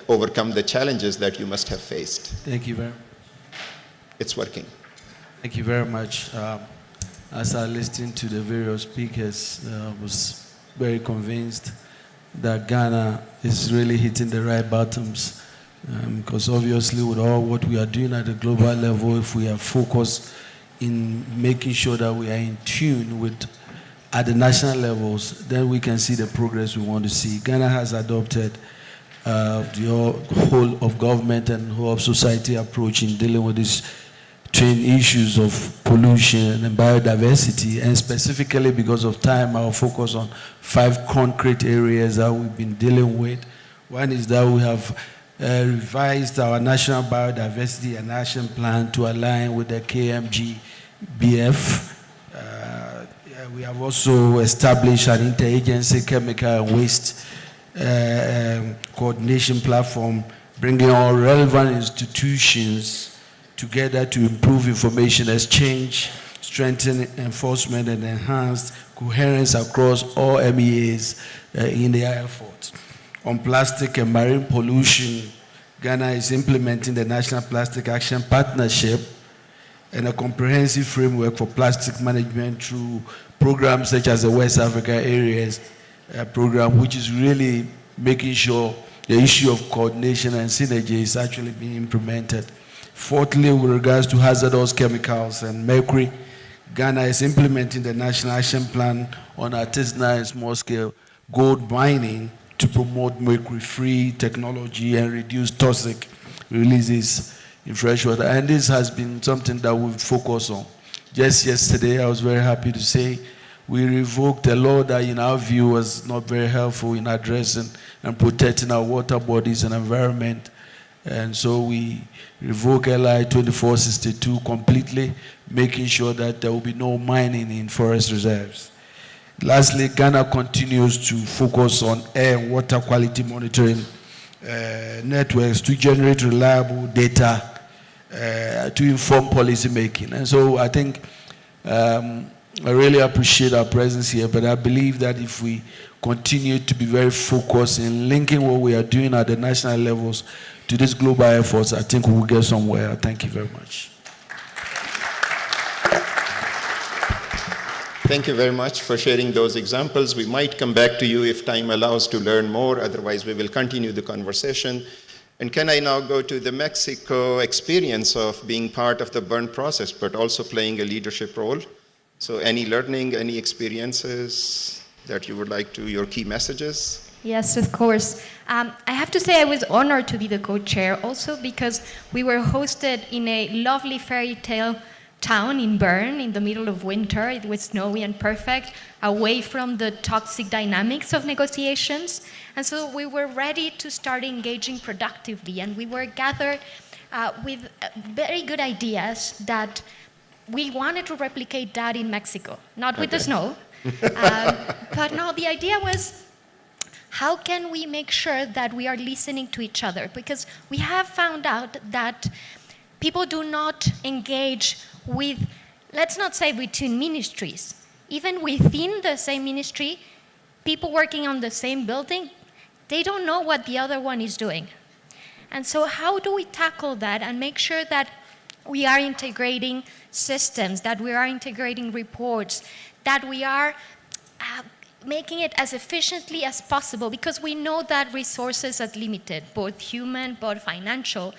overcome the challenges that you must have faced? Thank you very much. It's working. Thank you very much. As I listened to the various speakers, I was very convinced that Ghana is really hitting the right bottoms, because obviously with all what we are doing at the global level, if we are focused in making sure that we are in tune with at the national levels, then we can see the progress we want to see. Ghana has adopted the whole of government and whole of society approach in dealing with these twin issues of pollution and biodiversity, and specifically because of time, I'll focus on 5 concrete areas that we've been dealing with. One is that we have revised our National Biodiversity and Action Plan to align with the KMG-BF. We have also established an interagency chemical and waste coordination platform, bringing all relevant institutions together to improve information exchange, strengthen enforcement, and enhance coherence across all MEAs in their efforts. On plastic and marine pollution, Ghana is implementing the National Plastic Action Partnership and a comprehensive framework for plastic management through programs such as the West Africa Areas program, which is really making sure the issue of coordination and synergy is actually being implemented. Fourthly, with regards to hazardous chemicals and mercury, Ghana is implementing the National Action Plan on artisanal and small-scale gold mining to promote mercury-free technology and reduce toxic releases in freshwater. And this has been something that we've focused on. Just yesterday, I was very happy to say we revoked a law that, in our view, was not very helpful in addressing and protecting our water bodies and environment. And so we revoke LI 2462 completely, making sure that there will be no mining in forest reserves. Lastly, Ghana continues to focus on air and water quality monitoring networks to generate reliable data to inform policy making. And so I think I really appreciate our presence here, but I believe that if we continue to be very focused in linking what we are doing at the national levels to these global efforts, I think we will get somewhere. Thank you very much. Thank you very much for sharing those examples. We might come back to you if time allows to learn more. Otherwise, we will continue the conversation. And can I now go to the Mexico experience of being part of the burn process, but also playing a leadership role? So any learning, any experiences that you would like to, your key messages? Yes, of course. I have to say I was honored to be the co-chair also because we were hosted in a lovely fairy tale town in Bern in the middle of winter. It was snowy and perfect, away from the toxic dynamics of negotiations. And so we were ready to start engaging productively, and we were gathered with very good ideas that we wanted to replicate that in Mexico, not with the snow. But no, the idea was, how can we make sure that we are listening to each other? Because we have found out that people do not engage with, let's not say between ministries, even within the same ministry, people working on the same building, they don't know what the other one is doing. And so how do we tackle that and make sure that we are integrating systems, that we are integrating reports, that we are making it as efficiently as possible, because we know that resources are limited, both human, both financial.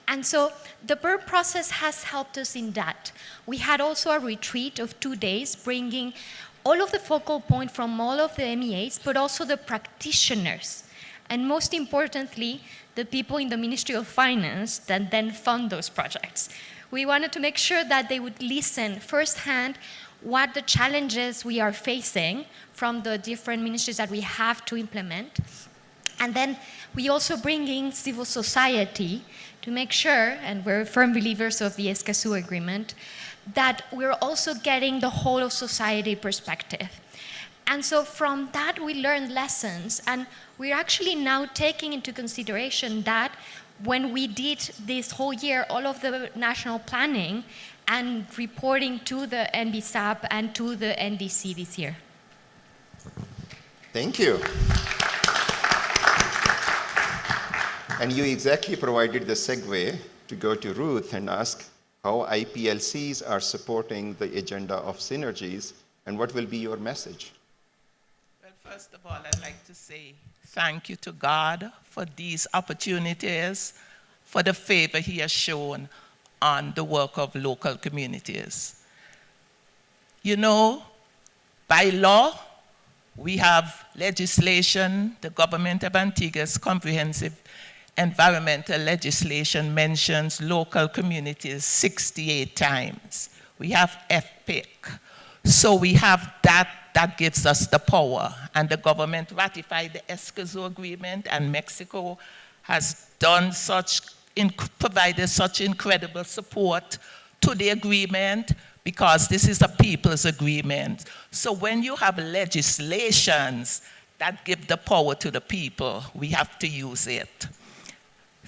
And so the BER process has helped us in that. We had also a retreat of 2 days, bringing all of the focal point from all of the MEAs, but also the practitioners. And most importantly, the people in the Ministry of Finance that then fund those projects. We wanted to make sure that they would listen firsthand what the challenges we are facing from the different ministries that we have to implement. And then we also bring in civil society to make sure, and we're firm believers of the Escazú Agreement, that we're also getting the whole of society perspective. And so from that we learned lessons, and we're actually now taking into consideration that when we did this whole year all of the national planning and reporting to the NBSAP and to the NDC this year. Thank you. And you exactly provided the segue to go to Ruth and ask how IPLCs are supporting the agenda of Synergies, and what will be your message? Well, first of all, I'd like to say thank you to God for these opportunities, for the favor He has shown on the work of local communities. You know, by law, we have legislation. The government of Antigua's comprehensive environmental legislation mentions local communities 68 times. We have FPIC. So we have that gives us the power. And the government ratified the Escazú Agreement, and Mexico has done provided such incredible support to the agreement, because this is a people's agreement. So when you have legislations that give the power to the people, we have to use it.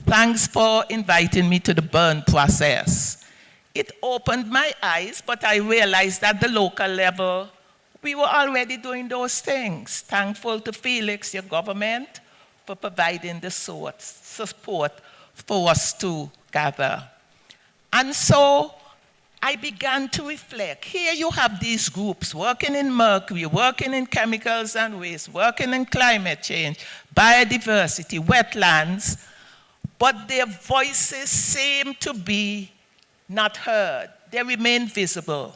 Thanks for inviting me to the Bern process. It opened my eyes, but I realized at the local level, we were already doing those things. Thankful to Felix, your government, for providing the support for us to gather. And so I began to reflect. Here you have these groups working in mercury, working in chemicals and waste, working in climate change, biodiversity, wetlands, but their voices seem to be not heard. They remain visible.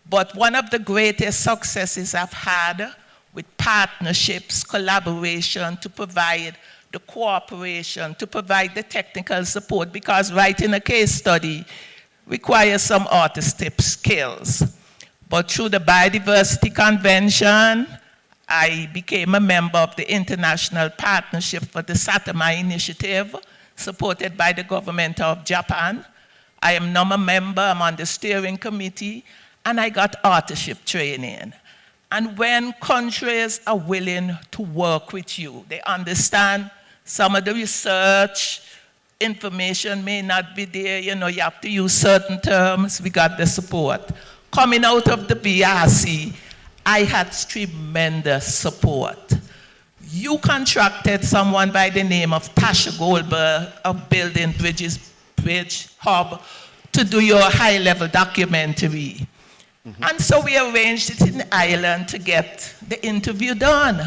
But one of the greatest successes I've had with partnerships, collaboration to provide the cooperation, to provide the technical support, because writing a case study requires some artistic skills. But through the Biodiversity Convention, I became a member of the International Partnership for the Satama Initiative, supported by the government of Japan. I am now a member, I'm on the steering committee, and I got authorship training. And when countries are willing to work with you, they understand some of the research information may not be there, you know, you have to use certain terms, we got the support. Coming out of the BRC, I had tremendous support. You contracted someone by the name of Tasha Goldberg of Building Bridge Hub to do your high-level documentary. And so we arranged it in Ireland to get the interview done.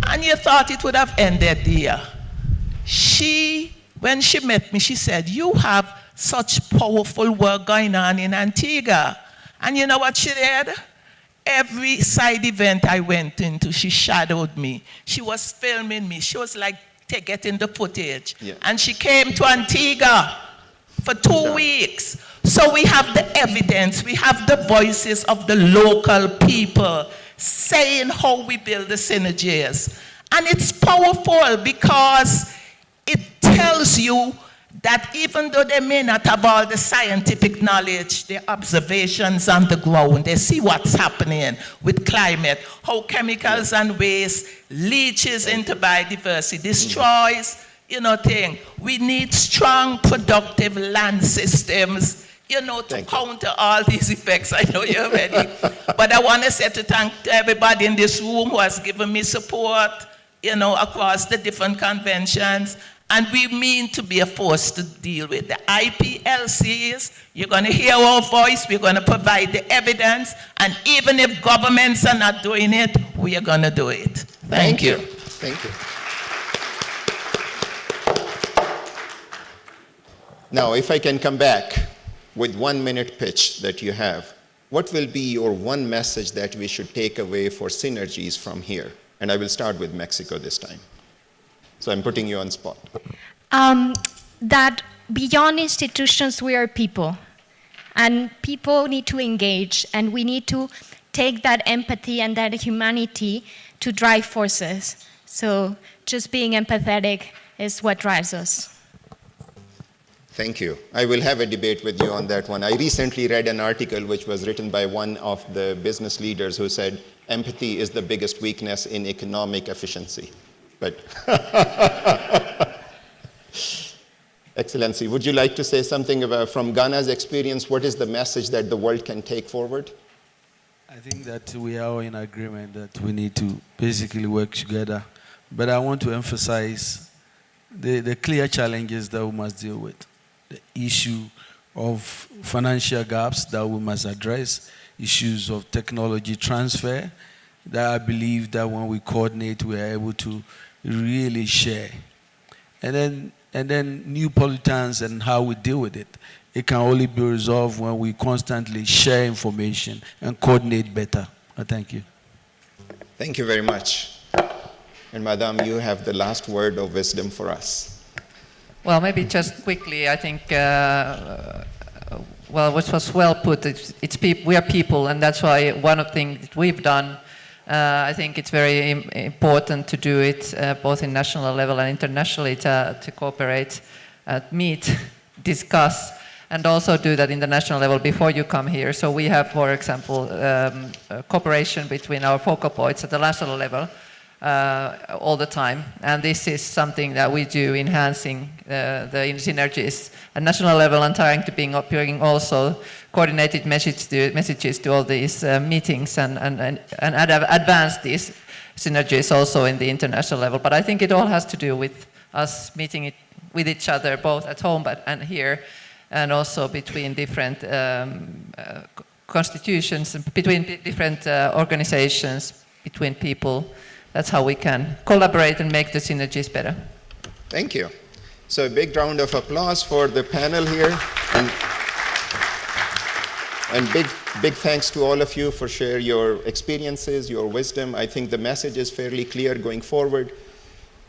And you thought it would have ended there. When she met me, she said, you have such powerful work going on in Antigua. And you know what she did? Every side event I went into, she shadowed me. She was filming me. She was like getting the footage. Yeah. And she came to Antigua for 2 weeks. So we have the evidence, we have the voices of the local people saying how we build the synergies. And it's powerful because it tells you that even though they may not have all the scientific knowledge, the observations on the ground, they see what's happening with climate, how chemicals and waste leaches into biodiversity, destroys, thing. We need strong, productive land systems, to counter all these effects. I know you're ready. But I want to say to thank everybody in this room who has given me support, across the different conventions. And we mean to be a force to deal with. The IPLCs, you're going to hear our voice, we're going to provide the evidence, and even if governments are not doing it, we are going to do it. Thank you. Thank you. Now, if I can come back with 1 minute pitch that you have, what will be your one message that we should take away for Synergies from here? And I will start with Mexico this time. So I'm putting you on spot. That beyond institutions, we are people. And people need to engage, and we need to take that empathy and that humanity to drive forces. So just being empathetic is what drives us. Thank you. I will have a debate with you on that one. I recently read an article which was written by one of the business leaders who said, empathy is the biggest weakness in economic efficiency. But Excellency, would you like to say something about, from Ghana's experience, what is the message that the world can take forward? I think that we are all in agreement that we need to basically work together. But I want to emphasize the clear challenges that we must deal with. The issue of financial gaps that we must address, issues of technology transfer, that I believe that when we coordinate, we are able to really share. And then new pollutants and how we deal with it. It can only be resolved when we constantly share information and coordinate better. Thank you. Thank you very much. And Madam, you have the last word of wisdom for us. Well, maybe just quickly, I think, what was well put, we are people, and that's why one of the things that we've done, I think it's very important to do it both in national level and internationally to cooperate, meet, discuss, and also do that in the national level before you come here. So we have, for example, cooperation between our focal points at the national level all the time. And this is something that we do, enhancing the synergies at national level and trying to bring also coordinated messages to all these meetings and advance these synergies also in the international level. But I think it all has to do with us meeting with each other, both at home and here, and also between different constitutions, between different organizations, between people. That's how we can collaborate and make the synergies better. Thank you. So a big round of applause for the panel here. And big thanks to all of you for sharing your experiences, your wisdom. I think the message is fairly clear going forward,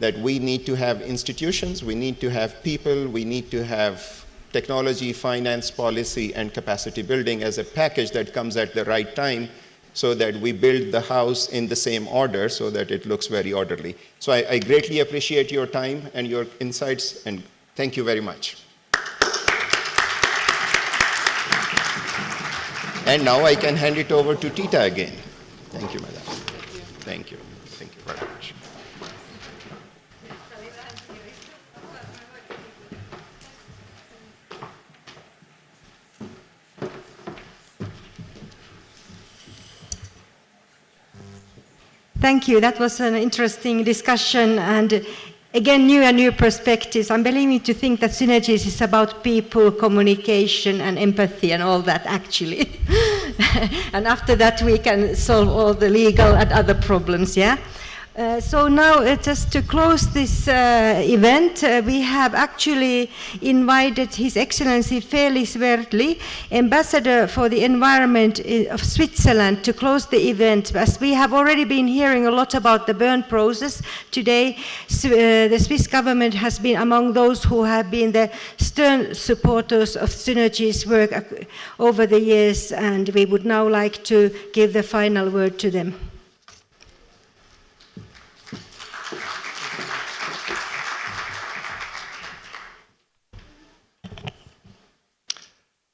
that we need to have institutions, we need to have people, we need to have technology, finance, policy, and capacity building as a package that comes at the right time, so that we build the house in the same order so that it looks very orderly. So I greatly appreciate your time and your insights, and thank you very much. And now I can hand it over to Tita again. Thank you, Madam. Thank you. Thank you very much. Thank you. That was an interesting discussion, and again, new perspectives. I'm beginning to think that Synergies is about people, communication, and empathy, and all that, actually. And after that, we can solve all the legal and other problems, yeah? So now, just to close this event, we have actually invited His Excellency Felix Wertli, Ambassador for the Environment of Switzerland, to close the event. As we have already been hearing a lot about the Bern process today, the Swiss government has been among those who have been the stern supporters of Synergies work over the years, and we would now like to give the final word to them.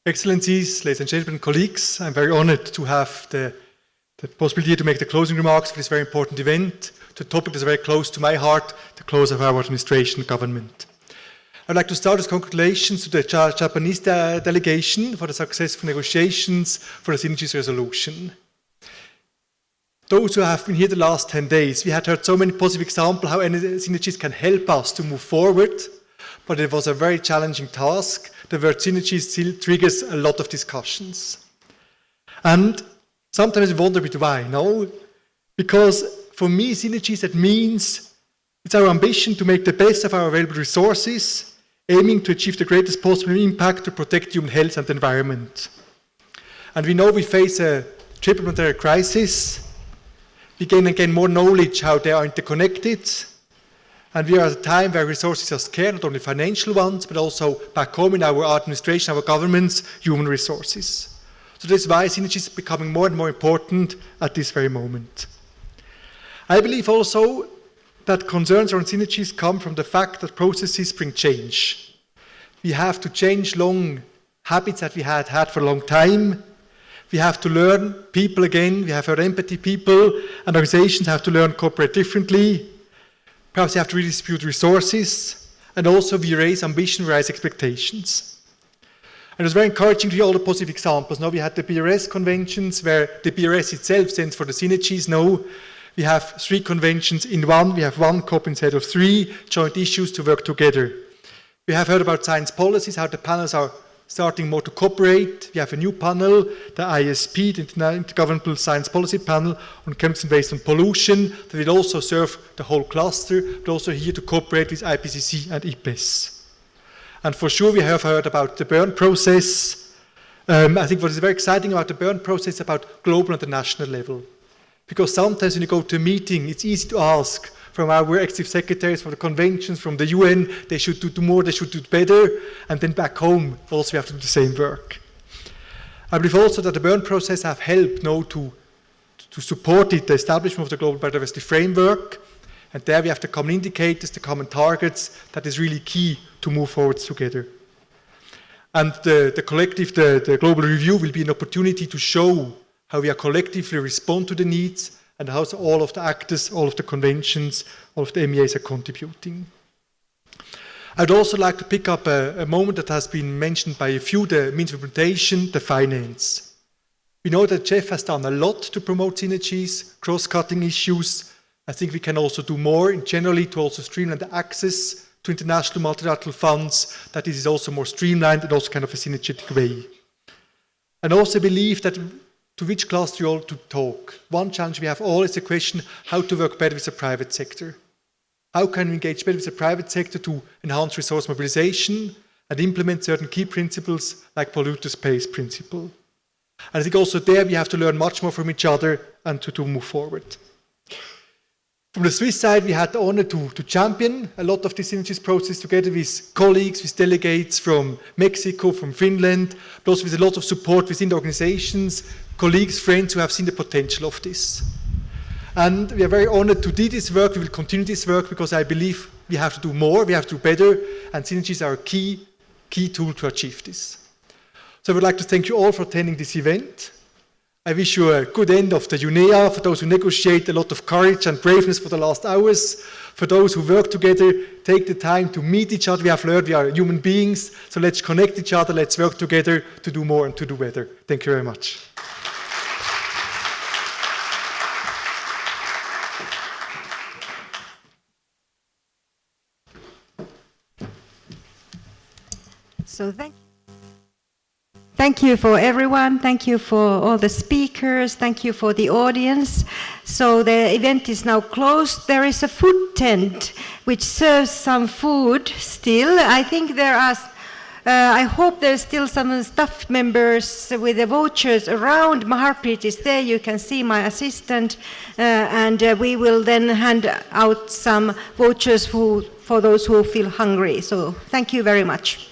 Excellencies, ladies and gentlemen, colleagues, I'm very honored to have the possibility to make the closing remarks for this very important event. The topic is very close to my heart, the close of our administration government. I'd like to start with congratulations to the Japanese delegation for the successful negotiations for the Synergies resolution. Those who have been here the last 10 days, we had heard so many positive examples how Synergies can help us to move forward, but it was a very challenging task. The word synergies still triggers a lot of discussions. And sometimes I wonder a bit why, no? Because for me, synergies, that means it's our ambition to make the best of our available resources, aiming to achieve the greatest possible impact to protect human health and the environment. And we know we face a triple planetary crisis. We gain and gain more knowledge how they are interconnected. And we are at a time where resources are scarce, not only financial ones, but also back home in our administration, our governments, human resources. So that's why synergy is becoming more and more important at this very moment. I believe also that concerns around synergies come from the fact that processes bring change. We have to change long habits that we had for a long time. We have to learn people again. We have our empathy people, and organizations have to learn cooperate differently. Perhaps you have to redistribute resources, and also we raise ambition, we raise expectations. And it was very encouraging to hear all the positive examples. Now we had the BRS conventions, where the BRS itself stands for the synergies. Now we have 3 conventions in one. We have 1 COP instead of 3 joint issues to work together. We have heard about science policies, how the panels are starting more to cooperate. We have a new panel, the ISP, the Intergovernmental Science Policy Panel on chemicals and waste and pollution, that will also serve the whole cluster, but also here to cooperate with IPCC and IPES. And for sure we have heard about the Bern process. I think what is very exciting about the Bern process is about global and the national level. Because sometimes when you go to a meeting, it's easy to ask from our executive secretaries, from the conventions, from the UN, they should do more, they should do better, and then back home also we have to do the same work. I believe also that the Bern process have helped now to support the establishment of the Global Biodiversity Framework, and there we have the common indicators, the common targets, that is really key to move forward together. And the collective, the global review will be an opportunity to show how we are collectively respond to the needs and how all of the actors, all of the conventions, all of the MEAs are contributing. I'd also like to pick up a moment that has been mentioned by a few, the means of implementation, the finance. We know that Jeff has done a lot to promote synergies, cross-cutting issues. I think we can also do more generally to also streamline the access to international multilateral funds, that it is also more streamlined and also kind of a synergetic way. And also believe that to which cluster you all to talk. One challenge we have all is the question how to work better with the private sector. How can we engage better with the private sector to enhance resource mobilization and implement certain key principles like polluters pays principle. And I think also there we have to learn much more from each other and to move forward. From the Swiss side, we had the honor to champion a lot of the synergies process together with colleagues, with delegates from Mexico, from Finland, but also with a lot of support within the organizations, colleagues, friends who have seen the potential of this. And we are very honored to do this work. We will continue this work because I believe we have to do more, we have to do better, and synergies are a key tool to achieve this. So I would like to thank you all for attending this event. I wish you a good end of the UNEA, for those who negotiate, a lot of courage and braveness for the last hours. For those who work together, take the time to meet each other. We have learned we are human beings, so let's connect each other, let's work together to do more and to do better. Thank you very much. So thank you for everyone. Thank you for all the speakers. Thank you for the audience. So the event is now closed. There is a food tent which serves some food still. I think there are, I hope there's still some staff members with the vouchers around. Maharpreet is there, you can see my assistant, and we will then hand out some vouchers for those who feel hungry. So thank you very much.